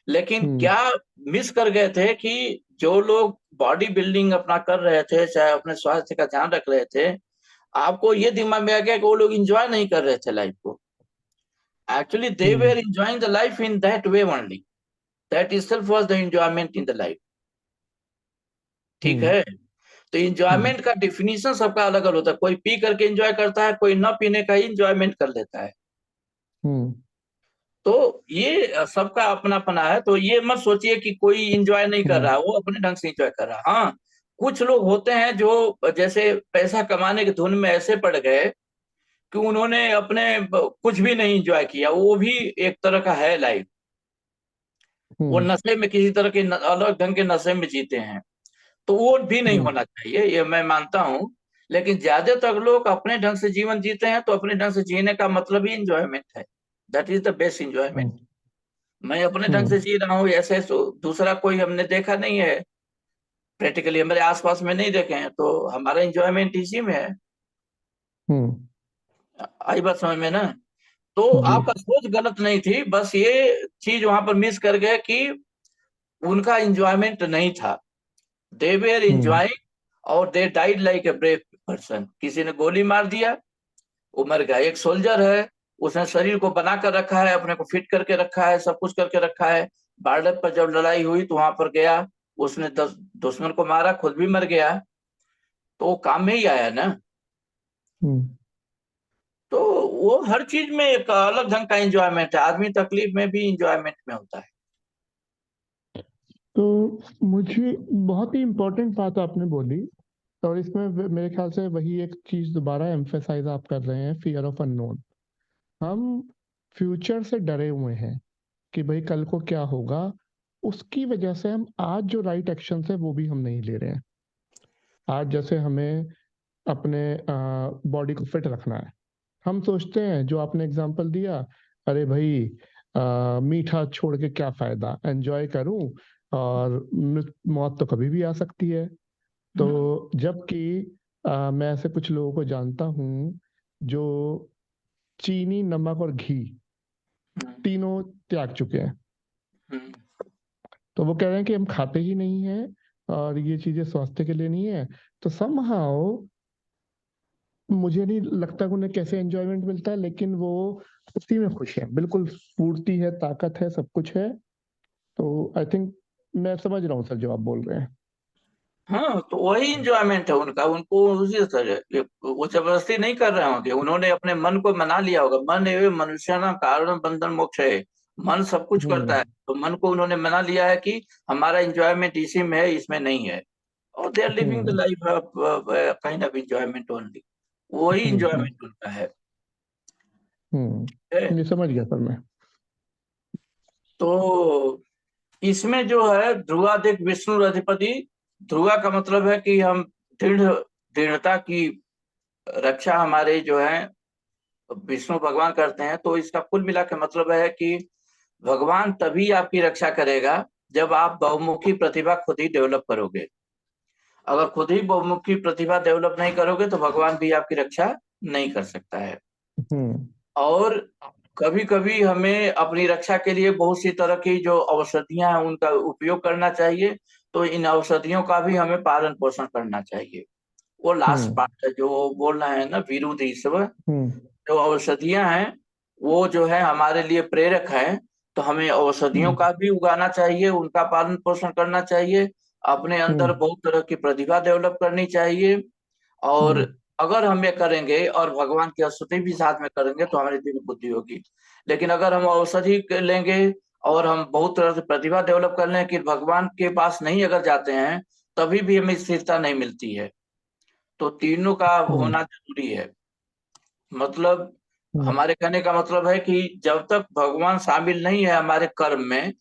लेकिन
हम्म।
क्या मिस कर गए थे कि जो लोग बॉडी बिल्डिंग अपना कर रहे थे, चाहे अपने स्वास्थ्य का ध्यान रख रहे थे, आपको ये दिमाग में आ गया कि वो लोग एंजॉय नहीं कर रहे थे लाइफ को। Actually they
hmm.
Were enjoying the life in that way only. That itself was the enjoyment in the life। ठीक
हम्म।
है। तो
हम्म।
इंजॉयमेंट का डिफिनीशन सबका अलग अलग होता है। कोई पी करके एंजॉय करता है, कोई न पीने का ही इंजॉयमेंट कर लेता है।
हम्म।
तो ये सबका अपना अपना है। तो ये मत सोचिए कि कोई इंजॉय नहीं कर
हम्म।
रहा है, वो अपने ढंग से इंजॉय कर रहा है। हाँ, कुछ लोग होते हैं जो जैसे पैसा कमाने की धुन में ऐसे पड़ गए कि उन्होंने अपने कुछ भी नहीं इंजॉय किया। वो भी एक तरह का है लाइफ। वो
हम्म।
नशे में किसी तरह के अलग ढंग के नशे में जीते हैं। तो वो भी नहीं
हम्म।
होना चाहिए, ये मैं मानता हूँ। लेकिन ज्यादातर लोग अपने ढंग से जीवन जीते हैं, तो अपने ढंग से जीने का मतलब ही इंजॉयमेंट है। That is the best enjoyment.
Hmm.
मैं अपने ढंग से
हम्म।
जी रहा हूँ, ऐसे तो दूसरा कोई हमने देखा नहीं है। प्रैक्टिकली हमारे आसपास में नहीं देखे हैं, तो हमारा इंजॉयमेंट इसी में है।
हम्म।
आई बात समझ में ना? तो
जी।
आपका सोच गलत नहीं थी, बस ये चीज वहां पर मिस कर गए कि उनका इंजॉयमेंट नहीं था। They were
hmm.
एंजॉयिंग, और they died like a brave person. किसी ने गोली मार दिया, वो मर गया। एक सोल्जर है, उसने शरीर को बना कर रखा है, अपने को फिट करके रखा है, सब कुछ करके रखा है। बॉर्डर पर जब लड़ाई हुई तो वहां पर गया, उसने 10 दुश्मन को मारा, खुद भी मर गया। तो वो काम में ही आया ना।
हम्म।
तो वो हर चीज में एक अलग ढंग का एंजॉयमेंट है। आदमी तकलीफ में भी इंजॉयमेंट में होता है।
तो मुझे बहुत ही इम्पोर्टेंट बात आपने बोली, और इसमें मेरे ख्याल से वही एक चीज दोबारा एम्फेसाइज आप कर रहे हैं, फियर ऑफ अननोन। हम फ्यूचर से डरे हुए हैं कि भाई कल को क्या होगा। उसकी वजह से हम आज जो राइट एक्शन है वो भी हम नहीं ले रहे हैं। आज जैसे हमें अपने बॉडी को फिट रखना है, हम सोचते हैं जो आपने एग्जांपल दिया, अरे भाई मीठा छोड़ के क्या फायदा, एंजॉय करूं, और मौत तो कभी भी आ सकती है। तो
हम्म।
जबकि मैं ऐसे कुछ लोगों को जानता हूं जो चीनी, नमक और घी
हम्म।
तीनों त्याग चुके हैं।
हम्म।
तो वो कह रहे हैं कि हम खाते ही नहीं हैं, और ये चीजें स्वास्थ्य के लिए नहीं है। तो समहाउ मुझे नहीं लगता कि उन्हें कैसे एंजॉयमेंट मिलता है, लेकिन वो उसी में खुश है, बिल्कुल स्फूर्ति है, ताकत है, सब कुछ है। तो आई थिंक मैं समझ रहा हूँ सर जो आप बोल रहे हैं।
हाँ, तो वही इंजॉयमेंट है उनका। उनको उसी तरह वो जबरदस्ती नहीं कर रहे होंगे, उन्होंने अपने मन को मना लिया होगा। मन एवं मनुष्य ना कारण बंधन मोक्ष है। मन सब कुछ करता
हम्म।
है, तो मन को उन्होंने मना लिया है कि हमारा इंजॉयमेंट इसी में है, इसमें नहीं है। और they are living the
hmm.
Life kind of enjoyment only. वही
हम्म।
इंजॉयमेंट उनका है।
ये समझ गया सर मैं।
तो इसमें जो है ध्रुवाधिक विष्णु अधिपति। ध्रुवा का मतलब है कि हम दृढ़, दृढ़ता की रक्षा हमारे जो है विष्णु भगवान करते हैं। तो इसका कुल मिला के मतलब है कि भगवान तभी आपकी रक्षा करेगा जब आप बहुमुखी प्रतिभा खुद ही डेवलप करोगे। अगर खुद ही बहुमुखी प्रतिभा डेवलप नहीं करोगे, तो भगवान भी आपकी रक्षा नहीं कर सकता है।
हम्म।
और कभी कभी हमें अपनी रक्षा के लिए बहुत सी तरह की जो औषधियां हैं उनका उपयोग करना चाहिए। तो इन औषधियों का भी हमें पालन पोषण करना चाहिए। वो लास्ट
हम्म।
पार्ट है जो बोल रहे हैं ना, विरुद्ध ईश्वर।
हम्म।
जो औषधियां हैं वो जो है हमारे लिए प्रेरक है। तो हमें औषधियों
हम्म।
का भी उगाना चाहिए, उनका पालन पोषण करना चाहिए। अपने अंदर
हम्म
बहुत तरह की प्रतिभा डेवलप करनी चाहिए। और
हम्म
अगर हम ये करेंगे और भगवान की स्तुति भी साथ में करेंगे तो हमारी दिव्य बुद्धि होगी। लेकिन अगर हम औषधि लेंगे और हम बहुत तरह से प्रतिभा डेवलप कर लें कि भगवान के पास नहीं अगर जाते हैं तभी भी हमें स्थिरता नहीं मिलती है। तो तीनों का
हम्म
होना जरूरी है। मतलब
हम्म
हमारे कहने का मतलब है कि जब तक भगवान शामिल नहीं है हमारे कर्म में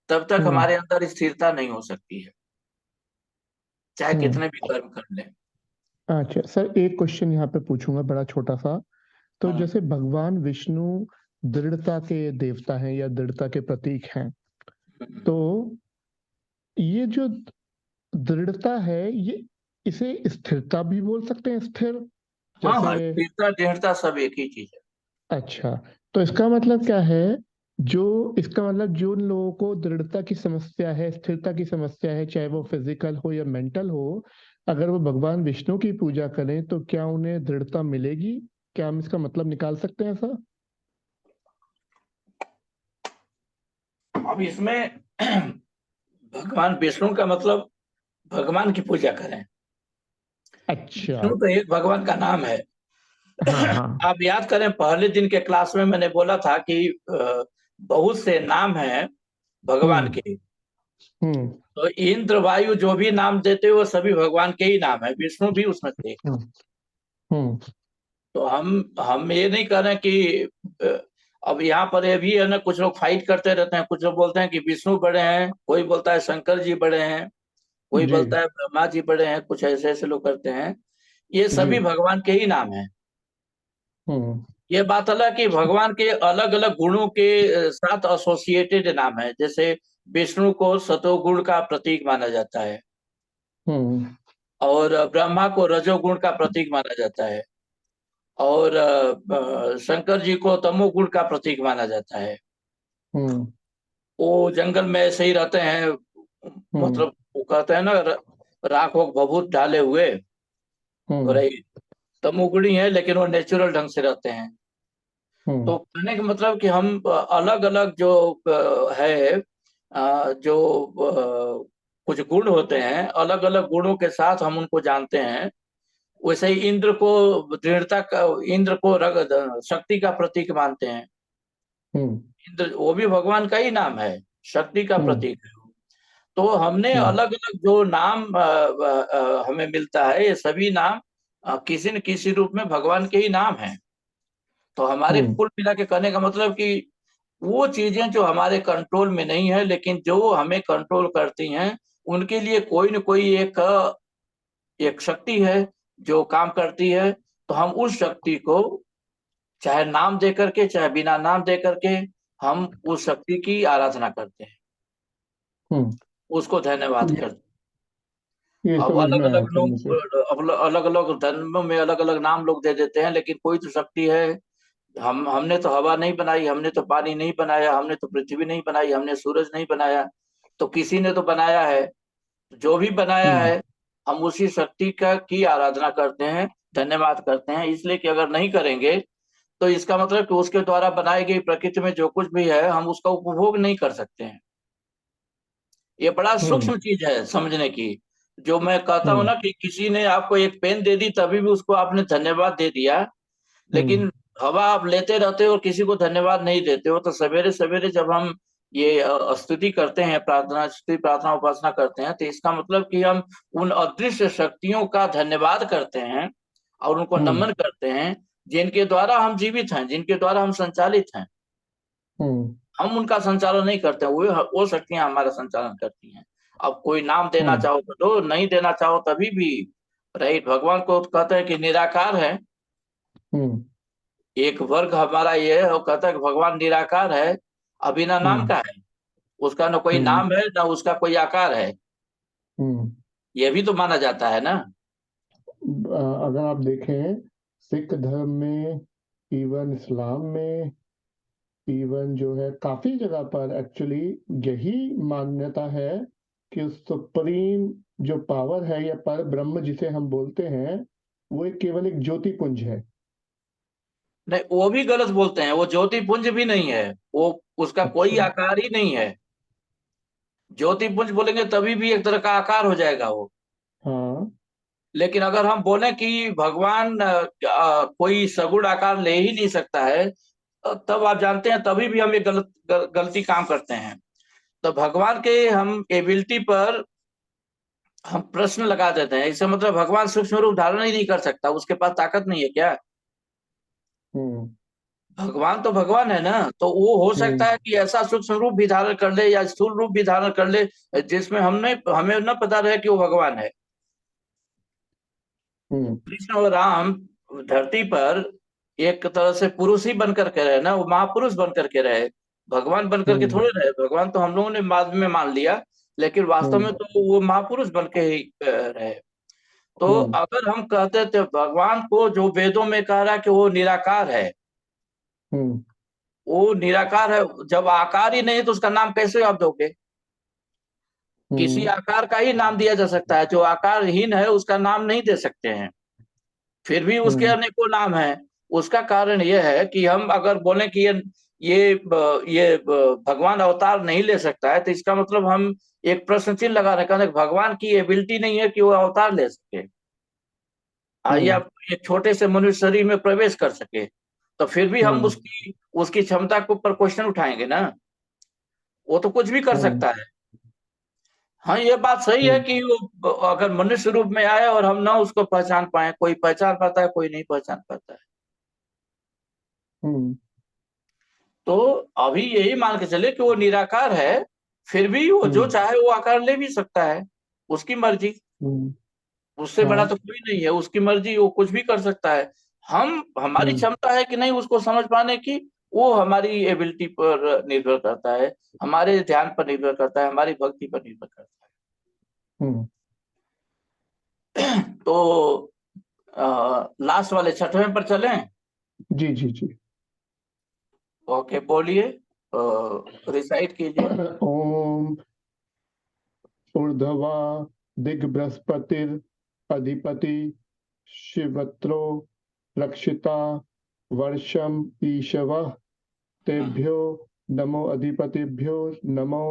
तब तक
हम्म
हमारे अंदर स्थिरता नहीं हो सकती है, चाहे
हम्म।
कितने भी कर्म कर लें।
अच्छा सर, एक क्वेश्चन यहाँ पे पूछूंगा बड़ा छोटा सा। तो
हम्म,
जैसे भगवान विष्णु दृढ़ता के देवता हैं या दृढ़ता के प्रतीक हैं,
हम्म।
तो ये जो दृढ़ता है, ये इसे स्थिरता भी बोल सकते हैं, स्थिर
हाँ
जैसे।
हाँ, स्थिरता दृढ़ता सब एक ही चीज है।
अच्छा, तो इसका मतलब क्या है? जो इसका मतलब जिन लोगों को दृढ़ता की समस्या है, स्थिरता की समस्या है, चाहे वो फिजिकल हो या मेंटल हो, अगर वो भगवान विष्णु की पूजा करें तो क्या उन्हें दृढ़ता मिलेगी? क्या हम इसका मतलब निकाल सकते हैं ऐसा?
अब इसमें भगवान विष्णु का मतलब भगवान की पूजा करें।
अच्छा।
विष्णु तो एक भगवान का नाम है।
हाँ हाँ।
आप याद करें पहले दिन के क्लास में मैंने बोला था कि बहुत से नाम हैं भगवान
हम्म
के।
हम्म
तो इंद्र वायु जो भी नाम देते हैं वो सभी भगवान के ही नाम है, विष्णु भी उसमें से एक है।
हम्म हम्म
तो हम ये नहीं कर रहे हैं कि अ, अब यहाँ पर ये भी है ना, कुछ लोग फाइट करते रहते हैं। कुछ लोग बोलते हैं कि विष्णु बड़े हैं, कोई बोलता है शंकर जी बड़े हैं, कोई
जी
बोलता है ब्रह्मा जी बड़े हैं, कुछ ऐसे ऐसे लोग करते हैं। ये
जी।
सभी भगवान के ही नाम हैं।
हम्म
ये बात अलग कि भगवान के अलग अलग गुणों के साथ एसोसिएटेड नाम है। जैसे विष्णु को सतोगुण का प्रतीक माना जाता है,
हम्म
और ब्रह्मा को रजोगुण का प्रतीक माना जाता है, और शंकर जी को तमोगुण का प्रतीक माना जाता है।
हम्म
वो जंगल में ऐसे ही रहते हैं।
हम्म
मतलब वो कहते हैं ना, राख को भभूत डाले हुए। और
हम्म
ये तमोगुणी है लेकिन वो नेचुरल ढंग से रहते हैं।
हम्म
तो कहने का मतलब कि हम अलग अलग जो है, जो कुछ गुण होते हैं, अलग अलग गुणों के साथ हम उनको जानते हैं। वैसे ही इंद्र को दृढ़ता का, इंद्र को शक्ति का प्रतीक मानते हैं।
हम्म
इंद्र वो भी भगवान का ही नाम है, शक्ति का
हम्म
प्रतीक है। तो हमने
हम्म
अलग अलग जो नाम हमें मिलता है, ये सभी नाम किसी न किसी रूप में भगवान के ही नाम हैं। तो हमारे
हम्म
कुल मिला के कहने का मतलब कि वो चीजें जो हमारे कंट्रोल में नहीं है लेकिन जो हमें कंट्रोल करती हैं, उनके लिए कोई न कोई एक एक शक्ति है जो काम करती है। तो हम उस शक्ति को चाहे नाम दे करके चाहे बिना नाम दे करके हम उस शक्ति की आराधना करते हैं,
हम्म।
उसको धन्यवाद
ये
करते हैं।
ये
अब
समझ
अलग
में आया
अलग
सर मुझे।
लोग अलग अलग धर्मों में अलग अलग नाम लोग दे देते हैं, लेकिन कोई तो शक्ति है। हमने तो हवा नहीं बनाई, हमने तो पानी नहीं बनाया, हमने तो पृथ्वी नहीं बनाई, हमने सूरज नहीं बनाया। तो किसी ने तो बनाया है। जो भी बनाया
हम्म
है हम उसी शक्ति का की आराधना करते हैं, धन्यवाद करते हैं। इसलिए कि अगर नहीं करेंगे तो इसका मतलब कि उसके द्वारा बनाई गई प्रकृति में जो कुछ भी है हम उसका उपभोग नहीं कर सकते हैं। ये बड़ा
हम्म
सूक्ष्म चीज है समझने की। जो मैं कहता हूं
हम्म
ना कि किसी ने आपको एक पेन दे दी तभी भी उसको आपने धन्यवाद दे दिया,
हम्म
लेकिन हवा आप लेते रहते हो और किसी को धन्यवाद नहीं देते हो। तो सवेरे सवेरे जब हम ये स्तुति करते हैं, प्रार्थना स्तुति प्रार्थना उपासना करते हैं, तो इसका मतलब कि हम उन अदृश्य शक्तियों का धन्यवाद करते हैं और उनको
हम्म
नमन करते हैं, जिनके द्वारा हम जीवित हैं, जिनके द्वारा हम संचालित हैं।
हम्म
हम उनका संचालन नहीं करते हैं, वो शक्तियां हमारा संचालन करती हैं। अब कोई नाम देना
हम्म
चाहो तो दो, नहीं देना चाहो तभी भी। राइट, भगवान को कहते हैं कि निराकार है।
हम्म
एक वर्ग हमारा ये है, वो कहता है कि भगवान निराकार है, अबिना नाम
हम्म
का है। उसका न कोई
हम्म
नाम है न उसका कोई आकार है।
हम्म।
ये भी तो माना जाता है ना।
अगर आप देखें, सिख धर्म में, इवन इस्लाम में, इवन जो है काफी जगह पर एक्चुअली यही मान्यता है कि सुप्रीम जो पावर है या पर ब्रह्म जिसे हम बोलते हैं, वो एक केवल एक ज्योति पुंज है।
नहीं, वो भी गलत बोलते हैं, वो ज्योति पुंज भी नहीं है। वो उसका कोई
अच्छा।
आकार ही नहीं है। ज्योतिपुंज बोलेंगे तभी भी एक तरह का आकार हो जाएगा वो।
हाँ।
लेकिन अगर हम बोले कि भगवान कोई सगुण आकार ले ही नहीं सकता है, तब आप जानते हैं तभी भी हम एक गलती काम करते हैं। तो भगवान के हम एबिलिटी पर हम प्रश्न लगा देते हैं, इससे मतलब भगवान सूक्ष्म रूप धारण ही नहीं कर सकता, उसके पास ताकत नहीं है क्या?
हम्म।
भगवान तो भगवान है ना, तो वो हो सकता
हम्म।
है कि ऐसा सूक्ष्म रूप भी धारण कर ले या स्थूल रूप भी धारण कर ले जिसमें हमें न पता रहे कि वो भगवान है।
हम्म।
कृष्ण और राम धरती पर एक तरह से पुरुष ही बनकर के रहे ना, वो महापुरुष बनकर के रहे, भगवान बनकर के
हम्म।
थोड़े रहे। भगवान तो हम लोगों ने बाद में मान लिया, लेकिन वास्तव में
हम्म।
तो वो महापुरुष बन के ही रहे। तो
हम्म।
अगर हम कहते थे भगवान को, जो वेदों में कह रहा है कि वो निराकार है,
हम्म।
वो निराकार है, जब आकार ही नहीं है तो उसका नाम कैसे आप दोगे? किसी
हम्म।
आकार का ही नाम दिया जा सकता है, जो आकारहीन है उसका नाम नहीं दे सकते हैं। फिर भी उसके
हम्म।
अनेकों नाम हैं। उसका कारण यह है कि हम अगर बोले कि भगवान अवतार नहीं ले सकता है, तो इसका मतलब हम एक प्रश्न चिन्ह लगा रहे हैं कि भगवान की एबिलिटी नहीं है कि वो अवतार ले सके। आइए
हम्म।
आप एक छोटे से मनुष्य शरीर में प्रवेश कर सके, तो फिर भी हम
हम्म।
उसकी उसकी क्षमता के ऊपर क्वेश्चन उठाएंगे ना। वो तो कुछ भी कर
हम्म।
सकता है। हाँ, ये बात सही है
हम्म।
कि वो अगर मनुष्य रूप में आए और हम ना उसको पहचान पाए, कोई पहचान पाता है, कोई नहीं पहचान पाता है।
हम्म।
तो अभी यही मान के चले कि वो निराकार है, फिर भी वो जो
हम्म।
चाहे वो आकार ले भी सकता है, उसकी मर्जी।
हम्म।
उससे बड़ा
हाँ।
तो कोई नहीं है, उसकी मर्जी, वो कुछ भी कर सकता है। हमारी
हम्म।
क्षमता है कि नहीं उसको समझ पाने की, वो हमारी एबिलिटी पर निर्भर करता है, हमारे ध्यान पर निर्भर करता है, हमारी भक्ति पर निर्भर करता
हम्म।
है। तो लास्ट वाले छठवें पर चलें।
जी जी जी।
ओके, बोलिए, रिसाइट कीजिए।
ओम ऊर्ध्वा दिग्बृहस्पतिर अधिपति शिवत्रो रक्षिता वर्षम ईशवः
हम्म।
तेभ्यो नमो अधिपतिभ्यो नमो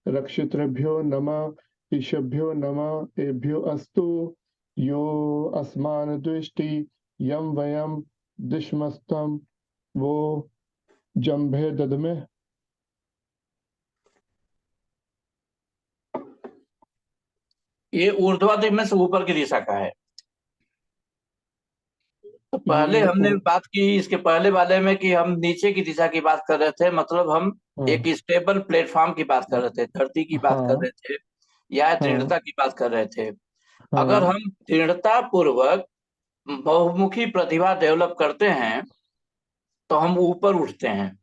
रक्षितृभ्यो नमः ईशभ्यो नमः एभ्यो अस्तु यो अस्मान दृष्टि यम वयम दिशमस्तम वो जम्भे ददमे।
ये ऊर्ध्वाधर में से ऊपर की दिशा का है। तो पहले
ये
हमने बात की इसके पहले वाले में कि हम नीचे की दिशा की बात कर रहे थे, मतलब हम एक
हाँ
स्टेबल प्लेटफॉर्म की बात कर रहे थे, धरती की बात कर
हाँ
रहे थे, या
हाँ
दृढ़ता की बात कर रहे थे। अगर
हाँ।
हम दृढ़ता पूर्वक बहुमुखी प्रतिभा डेवलप करते हैं तो हम ऊपर उठते हैं।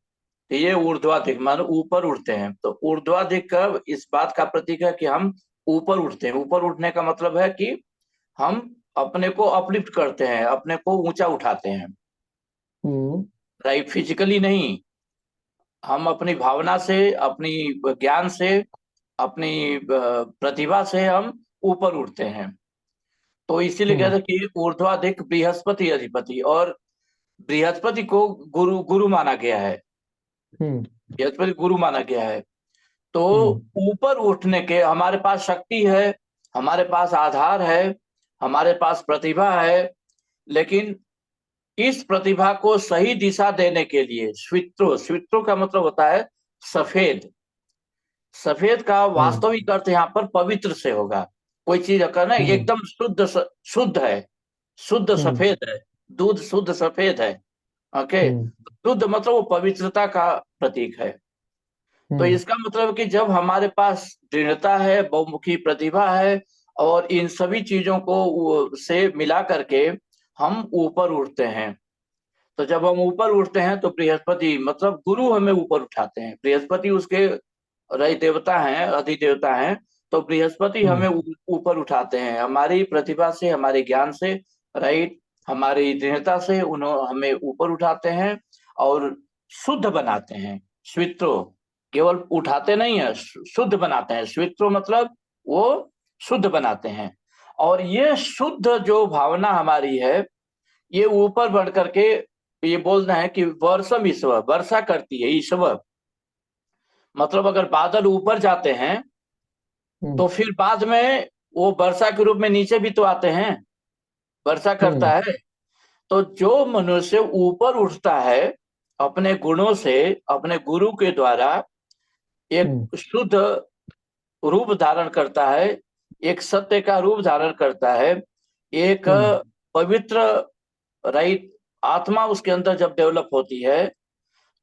तो ये ऊर्ध्वाधिक मान ऊपर उठते हैं, तो ऊर्ध्वाधिक का इस बात का प्रतीक है कि हम ऊपर उठते हैं। ऊपर उठने का मतलब है कि हम अपने को अपलिफ्ट करते हैं, अपने को ऊंचा उठाते हैं।
हम्म।
राइट, फिजिकली नहीं, हम अपनी भावना से, अपनी ज्ञान से, अपनी प्रतिभा से हम ऊपर उठते हैं। तो इसीलिए कहते
हम्म।
हैं कि ऊर्ध्वाधिक बृहस्पति अधिपति, और बृहस्पति को गुरु गुरु माना गया है।
हम्म।
बृहस्पति गुरु माना गया है। तो
हम्म।
ऊपर उठने के हमारे पास शक्ति है, हमारे पास आधार है, हमारे पास प्रतिभा है, लेकिन इस प्रतिभा को सही दिशा देने के लिए स्वित्रो, स्वित्रो का मतलब होता है सफेद। सफेद का
हम्म।
वास्तविक अर्थ यहाँ पर पवित्र से होगा। कोई चीज करना
हम्म।
एकदम शुद्ध है, शुद्ध
हम्म।
सफेद है, दूध शुद्ध सफेद है। ओके,
हम्म।
शुद्ध मतलब वो पवित्रता का प्रतीक है। तो
हम्म।
इसका मतलब कि जब हमारे पास दृढ़ता है, बहुमुखी प्रतिभा है, और इन सभी चीजों को से मिला करके हम ऊपर उठते हैं। तो जब हम ऊपर उठते हैं तो बृहस्पति मतलब गुरु हमें ऊपर उठाते हैं। बृहस्पति उसके रही देवता हैं, अधिदेवता हैं। तो बृहस्पति
हम्म।
हमें ऊपर उठाते हैं, हमारी प्रतिभा से, हमारे ज्ञान से, राइट, हमारी दृढ़ता से उन्होंने हमें ऊपर उठाते हैं और शुद्ध बनाते हैं। स्वित्रो केवल उठाते नहीं है, शुद्ध बनाते हैं। स्वित्रो मतलब वो शुद्ध बनाते हैं। और ये शुद्ध जो भावना हमारी है, ये ऊपर बढ़ करके ये बोलना है कि वर्षम ईश्वर, वर्षा करती है ईश्वर। मतलब अगर बादल ऊपर जाते हैं
हम्म।
तो फिर बाद में वो वर्षा के रूप में नीचे भी तो आते हैं, वर्षा करता
हम्म।
है। तो जो मनुष्य ऊपर उठता है अपने गुणों से, अपने गुरु के द्वारा एक
हम्म।
शुद्ध रूप धारण करता है, एक सत्य का रूप धारण करता है, एक
हम्म।
पवित्र रहित आत्मा उसके अंदर जब डेवलप होती है,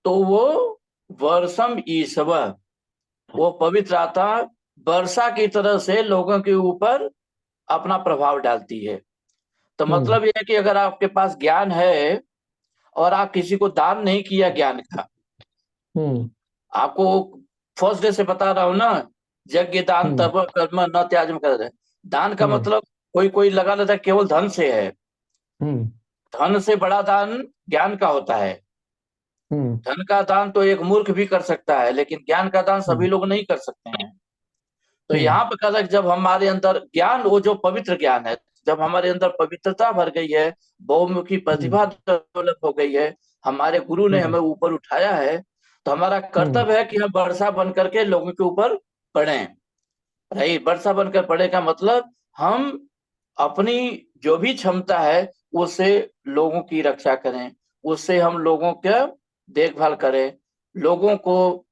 तो वो वर्षम ईश्व, वो पवित्र आत्मा वर्षा की तरह से लोगों के ऊपर अपना प्रभाव डालती है। तो
हम्म।
मतलब यह है कि अगर आपके पास ज्ञान है और आप किसी को दान नहीं किया ज्ञान का,
हम्म।
आपको फर्स्ट डे से बता रहा हूं ना, यज्ञ दान
हम्म।
तप कर्म न त्याज्य कर रहे। दान का
हम्म।
मतलब कोई कोई लगा लेता है केवल धन से है।
हम्म।
धन से बड़ा दान ज्ञान का होता है।
हम्म।
धन का दान तो एक मूर्ख भी कर सकता है, लेकिन ज्ञान का दान सभी
हम्म।
लोग नहीं कर सकते हैं। तो
हम्म।
यहाँ पे कहा था, जब हमारे अंदर ज्ञान, वो जो पवित्र ज्ञान है, जब हमारे अंदर पवित्रता भर गई है, बहुमुखी
हम्म।
प्रतिभा डेवलप हो गई है, हमारे गुरु ने
हम्म।
हमें ऊपर उठाया है, तो हमारा
हम्म।
कर्तव्य है कि हम वर्षा बन करके लोगों के ऊपर पड़े। रही वर्षा बनकर पड़े का मतलब हम अपनी जो भी क्षमता है उससे लोगों की रक्षा करें, उससे हम लोगों का देखभाल करें, लोगों को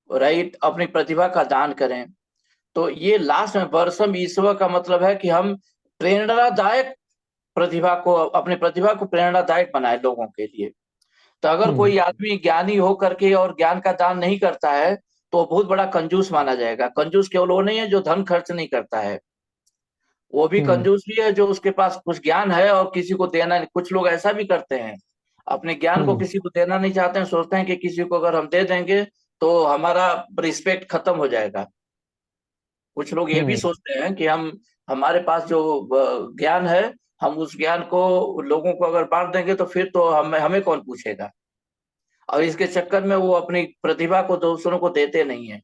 राइट अपनी प्रतिभा का दान करें। तो ये लास्ट में वर्षम ईश्वर का मतलब है कि हम प्रेरणादायक प्रतिभा को, अपनी प्रतिभा को प्रेरणादायक बनाए लोगों के लिए। तो अगर
हम्म।
कोई आदमी ज्ञानी हो करके और ज्ञान का दान नहीं करता है, तो वो बहुत बड़ा कंजूस माना जाएगा। कंजूस केवल वो नहीं है जो धन खर्च नहीं करता है, वो भी
हम्म।
कंजूस भी है जो उसके पास कुछ ज्ञान है और किसी को देना नहीं। कुछ लोग ऐसा भी करते हैं, अपने ज्ञान को
हम्म।
किसी को देना नहीं चाहते हैं, सोचते हैं कि किसी को अगर हम दे देंगे तो हमारा रिस्पेक्ट खत्म हो जाएगा। कुछ लोग ये भी
हम्म।
सोचते हैं कि हम, हमारे पास जो ज्ञान है, हम उस ज्ञान को लोगों को अगर बांट देंगे तो फिर तो हमें हमें कौन पूछेगा। और इसके चक्कर में वो अपनी प्रतिभा को दूसरों को देते नहीं है।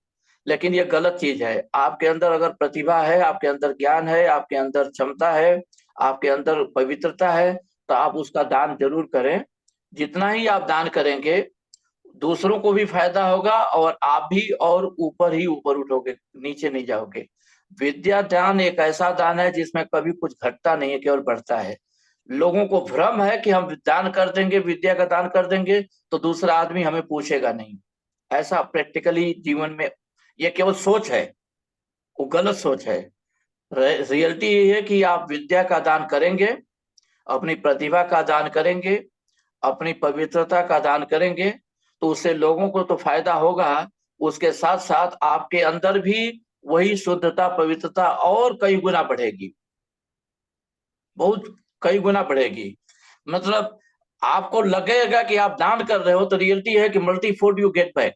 लेकिन ये गलत चीज है। आपके अंदर अगर प्रतिभा है, आपके अंदर ज्ञान है, आपके अंदर क्षमता है, आपके अंदर पवित्रता है, तो आप उसका दान जरूर करें। जितना ही आप दान करेंगे दूसरों को भी फायदा होगा और आप भी और ऊपर ही ऊपर उठोगे, नीचे नहीं जाओगे। विद्या दान एक ऐसा दान है जिसमें कभी कुछ घटता नहीं है, केवल बढ़ता है। लोगों को भ्रम है कि हम दान कर देंगे, विद्या का दान कर देंगे तो दूसरा आदमी हमें पूछेगा नहीं। ऐसा प्रैक्टिकली जीवन में ये केवल सोच है, वो गलत सोच है। रियलिटी ये है कि आप विद्या का दान करेंगे, अपनी प्रतिभा का दान करेंगे, अपनी पवित्रता का दान करेंगे, तो उससे लोगों को तो फायदा होगा। उसके साथ साथ आपके अंदर भी वही शुद्धता पवित्रता और कई गुना बढ़ेगी, बहुत कई गुना बढ़ेगी। मतलब आपको लगेगा कि आप दान कर रहे हो, तो रियलिटी है कि multi Ford you get back.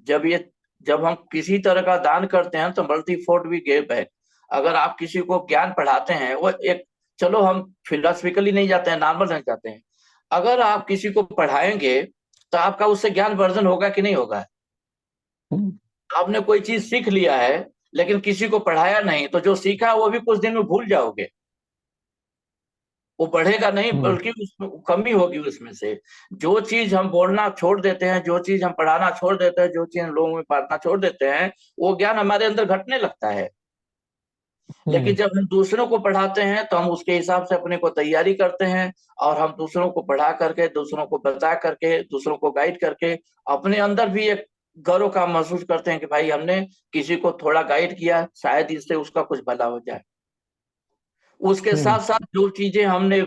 जब ये जब हम किसी तरह का दान करते हैं तो multifold we get back. अगर आप किसी को ज्ञान पढ़ाते हैं, वो एक, चलो हम फिलोसफिकली नहीं जाते हैं, नॉर्मल नहीं जाते हैं, अगर आप किसी को पढ़ाएंगे तो आपका उससे ज्ञान वर्धन होगा कि नहीं होगा।
हम्म।
आपने कोई चीज सीख लिया है लेकिन किसी को पढ़ाया नहीं, तो जो सीखा वो भी कुछ दिन में भूल जाओगे। वो बढ़ेगा नहीं,
हम्म।
बल्कि उसमें कमी होगी उसमें से। जो चीज हम बोलना छोड़ देते हैं, जो चीज हम पढ़ाना छोड़ देते हैं, जो चीज हम लोगों में बांटना छोड़ देते हैं, वो ज्ञान हमारे अंदर घटने लगता है। लेकिन
हम्म।
जब हम दूसरों को पढ़ाते हैं तो हम उसके हिसाब से अपने को तैयारी करते हैं, और हम दूसरों को पढ़ा करके, दूसरों को बता करके, दूसरों को गाइड करके अपने अंदर भी एक गर्व का महसूस करते हैं कि भाई हमने किसी को थोड़ा गाइड किया, शायद इससे उसका कुछ भला हो जाए। उसके
हम्म।
साथ साथ जो चीजें हमने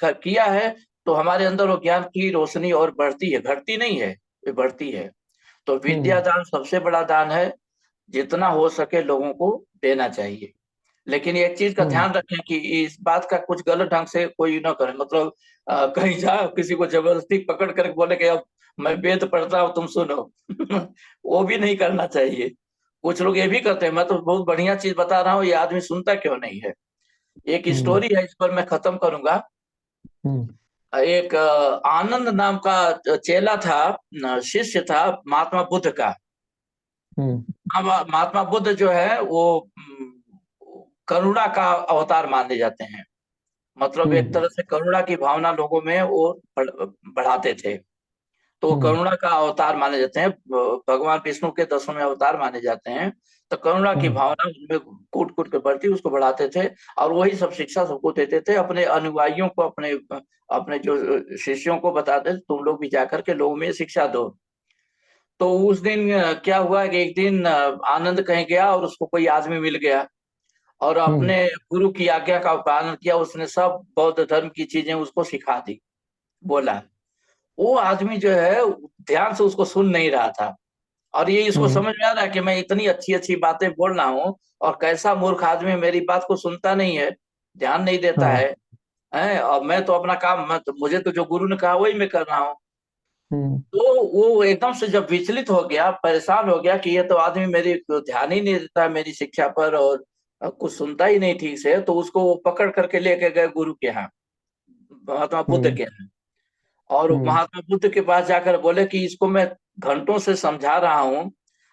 किया है, तो हमारे अंदर वो ज्ञान की रोशनी और बढ़ती है, घटती नहीं है, ये बढ़ती है। तो विद्या
हम्म।
दान सबसे बड़ा दान है, जितना हो सके लोगों को देना चाहिए। लेकिन एक चीज का
हम्म।
ध्यान रखें कि इस बात का कुछ गलत ढंग से कोई ना करे। मतलब कहीं जाओ किसी को जबरदस्ती पकड़ कर बोले कि अब मैं वेद पढ़ता हूँ तुम सुनो। वो भी नहीं करना चाहिए। कुछ लोग ये भी करते हैं। मैं तो बहुत बढ़िया चीज बता रहा हूँ, ये आदमी सुनता क्यों नहीं है। एक
हम्म।
स्टोरी है, इस पर मैं खत्म करूंगा।
हम्म।
एक आनंद नाम का चेला था, शिष्य था महात्मा बुद्ध का।
हम्म।
महात्मा बुद्ध जो है वो करुणा का अवतार माने जाते हैं। मतलब एक
हम्म।
तरह से करुणा की भावना लोगों में वो बढ़ाते थे। तो
हम्म।
करुणा का अवतार माने जाते हैं, भगवान विष्णु के 10वें अवतार माने जाते हैं। तो करुणा की
हम्म।
भावना उनमें कूट कूट के बढ़ती, उसको बढ़ाते थे। और वही सब शिक्षा सबको देते थे, अपने अनुयायियों को, अपने अपने जो शिष्यों को बताते थे, तुम लोग भी जाकर के लोगों में शिक्षा दो। तो उस दिन क्या हुआ कि एक दिन आनंद कहीं गया और उसको कोई आदमी मिल गया, और
हम्म।
अपने गुरु की आज्ञा का पालन किया। उसने सब बौद्ध धर्म की चीजें उसको सिखा दी, बोला। वो आदमी जो है ध्यान से उसको सुन नहीं रहा था, और ये इसको
हम्म।
समझ में आ रहा है कि मैं इतनी अच्छी अच्छी बातें बोल रहा हूँ, और कैसा मूर्ख आदमी मेरी बात को सुनता नहीं है, ध्यान नहीं देता
हाँ।
है। और मैं तो अपना काम, मुझे तो जो गुरु ने कहा वही मैं कर रहा हूँ।
हम्म।
तो वो एकदम से जब विचलित हो गया, परेशान हो गया कि ये तो आदमी मेरी ध्यान ही नहीं देता है मेरी शिक्षा पर, और कुछ सुनता ही नहीं ठीक से। तो उसको वो पकड़ करके लेके गए गुरु के यहाँ, महात्मा बुद्ध
हम्म।
के यहाँ। और
हम्म।
महात्मा बुद्ध के पास जाकर बोले कि इसको मैं घंटों से समझा रहा हूँ,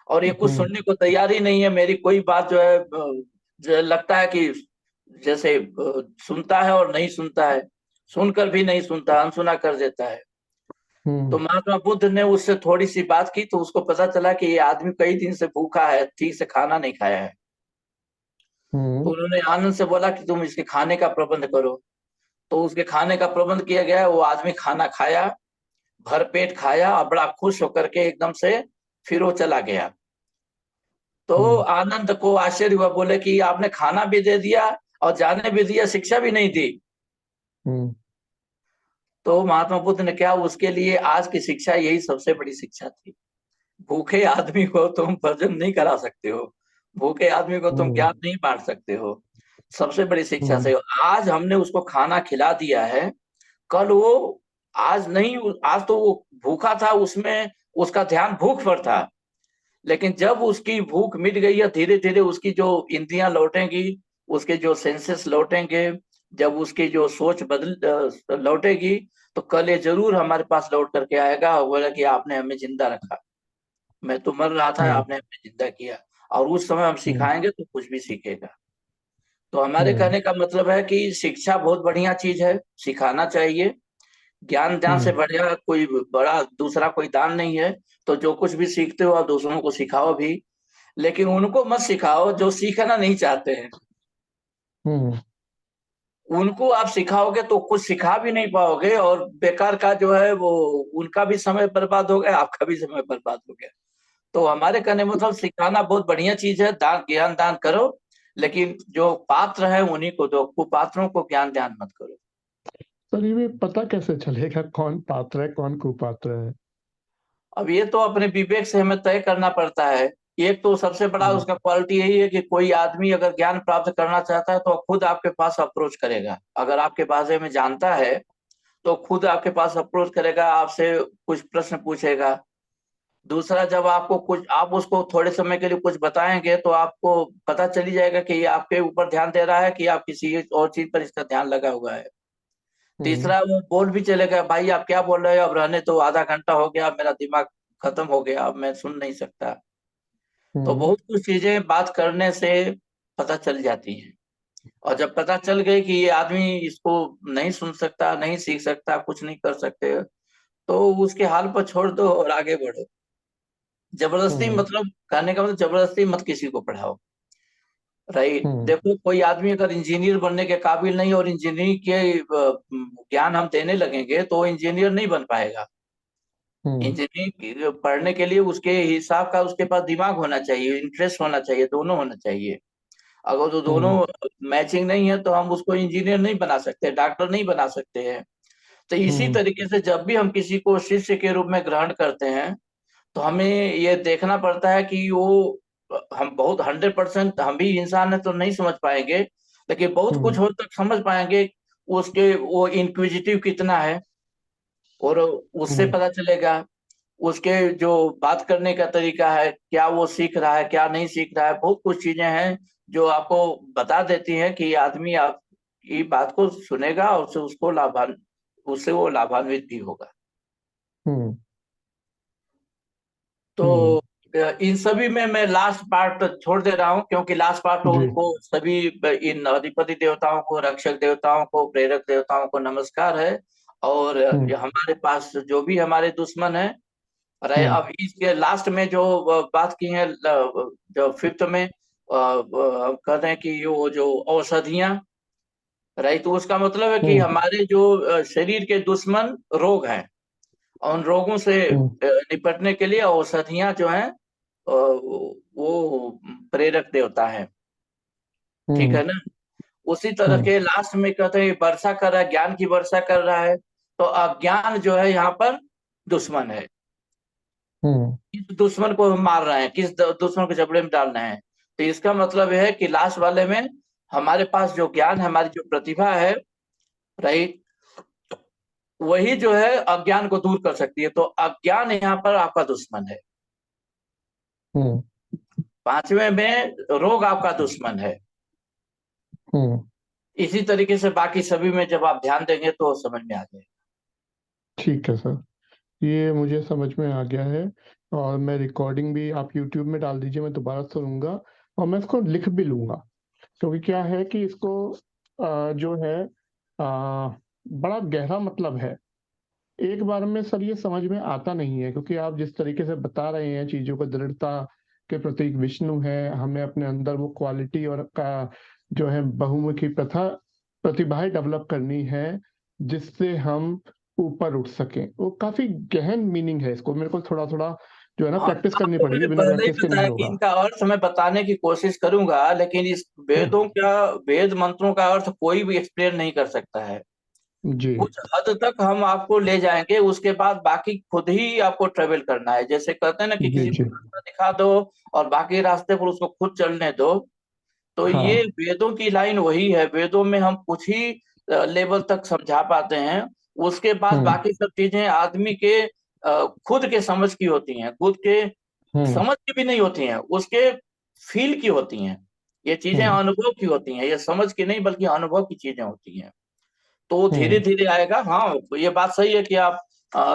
और ये कुछ
हम्म।
सुनने को तैयार ही नहीं है, मेरी कोई बात जो है जो लगता है कि जैसे सुनता है और नहीं सुनता है, सुनकर भी नहीं सुनता, अनसुना कर देता है। तो
हम्म।
महात्मा बुद्ध ने उससे थोड़ी सी बात की, तो उसको पता चला कि ये आदमी कई दिन से भूखा है, ठीक से खाना नहीं खाया है। तो
हम्म।
उन्होंने आनंद से बोला कि तुम इसके खाने का प्रबंध करो। तो उसके खाने का प्रबंध किया गया, वो आदमी खाना खाया, भर पेट खाया, और बड़ा खुश होकर के एकदम से फिर वो चला गया। तो
हम्म।
आनंद को आश्चर्य हुआ, बोले कि आपने खाना भी दे दिया और जाने भी दिया, शिक्षा भी नहीं दी।
हम्म।
तो महात्मा बुद्ध ने क्या, उसके लिए आज की शिक्षा यही सबसे बड़ी शिक्षा थी। भूखे आदमी को तुम भोजन नहीं करा सकते हो, भूखे आदमी को तुम
हम्म।
ज्ञान नहीं बांट सकते हो, सबसे बड़ी शिक्षा
हम्म।
से। आज हमने उसको खाना खिला दिया है, कल वो, आज नहीं, आज तो वो भूखा था, उसमें उसका ध्यान भूख पर था। लेकिन जब उसकी भूख मिट गई है, धीरे धीरे उसकी जो इंद्रियां लौटेंगी, उसके जो सेंसेस लौटेंगे, जब उसकी जो सोच बदल लौटेगी, तो कल ये जरूर हमारे पास लौट करके आएगा और बोला कि आपने हमें जिंदा रखा, मैं तो मर रहा था,
हम्म।
आपने हमें जिंदा किया। और उस समय हम
हम्म।
सिखाएंगे तो कुछ भी सीखेगा। तो हमारे
हम्म।
कहने का मतलब है कि शिक्षा बहुत बढ़िया चीज है, सिखाना चाहिए। ज्ञान दान से
हम्म।
बढ़िया कोई बड़ा दूसरा कोई दान नहीं है। तो जो कुछ भी सीखते हो आप दूसरों को सिखाओ भी, लेकिन उनको मत सिखाओ जो सीखना नहीं चाहते हैं।
हम्म।
उनको आप सिखाओगे तो कुछ सिखा भी नहीं पाओगे, और बेकार का जो है वो, उनका भी समय बर्बाद हो गया, आपका भी समय बर्बाद हो गया। तो हमारे कहने मतलब सिखाना बहुत बढ़िया चीज है, दान ज्ञान दान करो, लेकिन जो पात्र है उन्हीं को दो, कुपात्रों को ज्ञान दान मत करो।
सर ये पता कैसे चलेगा कौन पात्र है कौन कुपात्र है?
अब ये तो अपने विवेक से हमें तय करना पड़ता है। एक तो सबसे बड़ा
हम्म।
उसका क्वालिटी यही है कि कोई आदमी अगर ज्ञान प्राप्त करना चाहता है तो खुद आपके पास अप्रोच करेगा, अगर आपके बारे में जानता है तो खुद आपके पास अप्रोच करेगा, आपसे कुछ प्रश्न पूछेगा। दूसरा, जब आपको कुछ, आप उसको थोड़े समय के लिए कुछ बताएंगे तो आपको पता चली जाएगा कि ये आपके ऊपर ध्यान दे रहा है कि आप किसी और चीज पर इसका ध्यान लगा हुआ है।
हम्म।
तीसरा, वो बोल भी चलेगा, भाई आप क्या बोल रहे हो, अब रहने तो, आधा घंटा हो गया, मेरा दिमाग खत्म हो गया, अब मैं सुन नहीं सकता। तो
हम्म।
बहुत कुछ चीजें बात करने से पता चल जाती हैं। और जब पता चल गई कि ये आदमी इसको नहीं सुन सकता, नहीं सीख सकता, कुछ नहीं कर सकते, तो उसके हाल पर छोड़ दो और आगे बढ़ो। जबरदस्ती,
हम्म।
मतलब कहने का मतलब जबरदस्ती मत किसी को पढ़ाओ। राइट,
हम्म।
देखो कोई आदमी अगर इंजीनियर बनने के काबिल नहीं, और इंजीनियरिंग के ज्ञान हम देने लगेंगे तो वो इंजीनियर नहीं बन पाएगा।
हम्म।
इंजीनियरिंग पढ़ने के लिए उसके हिसाब का उसके पास दिमाग होना चाहिए, इंटरेस्ट होना चाहिए, दोनों होना चाहिए। अगर तो दोनों
हम्म।
मैचिंग नहीं है तो हम उसको इंजीनियर नहीं बना सकते, डॉक्टर नहीं बना सकते हैं। तो इसी
हम्म।
तरीके से जब भी हम किसी को शिष्य के रूप में ग्रहण करते हैं, तो हमें ये देखना पड़ता है कि वो, हम बहुत 100% हम भी इंसान है तो नहीं समझ पाएंगे, लेकिन बहुत कुछ
हम्म।
हद तक समझ पाएंगे। उसके वो इंक्विजिटिव कितना है, और उससे
हम्म।
पता चलेगा। उसके जो बात करने का तरीका है, क्या वो सीख रहा है, क्या नहीं सीख रहा है, बहुत कुछ चीजें हैं जो आपको बता देती हैं कि ये आदमी आपकी बात को सुनेगा, और उससे उसको उससे वो लाभान्वित भी होगा।
हम्म। हम्म।
तो इन सभी में मैं लास्ट पार्ट छोड़ दे रहा हूँ, क्योंकि लास्ट पार्ट
जी।
उनको सभी, इन अधिपति देवताओं को, रक्षक देवताओं को, प्रेरक देवताओं को नमस्कार है। और
हम्म।
ये हमारे पास जो भी हमारे दुश्मन है रहे।
हम्म।
अब इसके लास्ट में जो बात की है, जो फिफ्थ में कह रहे हैं कि वो जो औषधियां, राइट, तो उसका मतलब है कि
हम्म।
हमारे जो शरीर के दुश्मन रोग हैं, और उन रोगों से
हम्म।
निपटने के लिए औषधियां जो हैं वो प्रेरक देवता है। ठीक
हम्म।
है ना। उसी तरह
हम्म।
के लास्ट में कहते हैं वर्षा कर रहा है, ज्ञान की वर्षा कर रहा है, तो अज्ञान जो है यहाँ पर दुश्मन है।
हम्म।
किस दुश्मन को हम मार रहे हैं, किस दुश्मन को जबड़े में डाल रहे हैं, तो इसका मतलब यह है कि लास्ट वाले में हमारे पास जो ज्ञान है, हमारी जो प्रतिभा है, राइट, वही जो है अज्ञान को दूर कर सकती है। तो अज्ञान यहाँ पर आपका दुश्मन है।
हम्म।
पांचवें में रोग आपका दुश्मन है।
हम्म।
इसी तरीके से बाकी सभी में जब आप ध्यान देंगे तो समझ में आ जाएगा।
ठीक है सर, ये मुझे समझ में आ गया है। और मैं रिकॉर्डिंग भी आप यूट्यूब में डाल दीजिए, मैं दोबारा सुनूंगा और मैं इसको लिख भी लूंगा। क्योंकि क्या है कि इसको जो है बड़ा गहरा मतलब है। एक बार में सर ये समझ में आता नहीं है, क्योंकि आप जिस तरीके से बता रहे हैं चीजों को, दृढ़ता के प्रतीक विष्णु है, हमें अपने अंदर वो क्वालिटी और का जो है बहुमुखी प्रतिभाएं डेवलप करनी है, जिससे हम ऊपर उठ सकें। वो काफी गहन मीनिंग है, इसको मेरे को थोड़ा थोड़ा जो है ना
हाँ,
प्रैक्टिस करनी
आपको मैंने
पड़ेगी, बिना
पहले ही
प्रैक्टिस के
बताया
नहीं
कि
होगा।
इनका अर्थ मैं बताने की कोशिश करूंगा, लेकिन इस वेदों का, वेद मंत्रों का अर्थ कोई भी एक्सप्लेन नहीं कर सकता है।
जी।
कुछ हद तक हम आपको ले जाएंगे, उसके बाद बाकी खुद ही आपको ट्रेवल करना है। जैसे कहते हैं ना कि
जी।
किसी
जी।
को रास्ता दिखा दो और बाकी रास्ते पर उसको खुद चलने दो। तो ये
हाँ।
वेदों की लाइन वही है। वेदों में हम कुछ ही लेवल तक समझा पाते हैं, उसके बाद
हम्म।
बाकी सब चीजें आदमी के खुद के समझ की होती हैं, खुद के
हम्म।
समझ की भी नहीं होती हैं, उसके फील की होती हैं। ये चीजें
हम्म।
अनुभव की होती हैं, ये समझ की नहीं बल्कि अनुभव की चीजें होती हैं। तो धीरे
हम्म।
धीरे आएगा। हाँ, तो ये बात सही है कि आप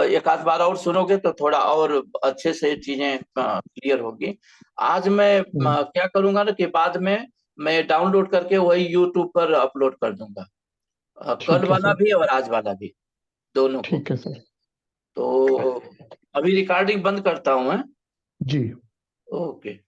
एक आध बार और सुनोगे तो थोड़ा और अच्छे से चीजें क्लियर होगी। आज मैं
हम्म।
क्या करूंगा ना कि बाद में मैं डाउनलोड करके वही यूट्यूब पर अपलोड कर दूंगा, कल
ठीक है
वाला
सर।
भी और आज वाला भी, दोनों को।
ठीक है सर।
तो अभी रिकॉर्डिंग बंद करता हूँ मैं।
जी।
ओके।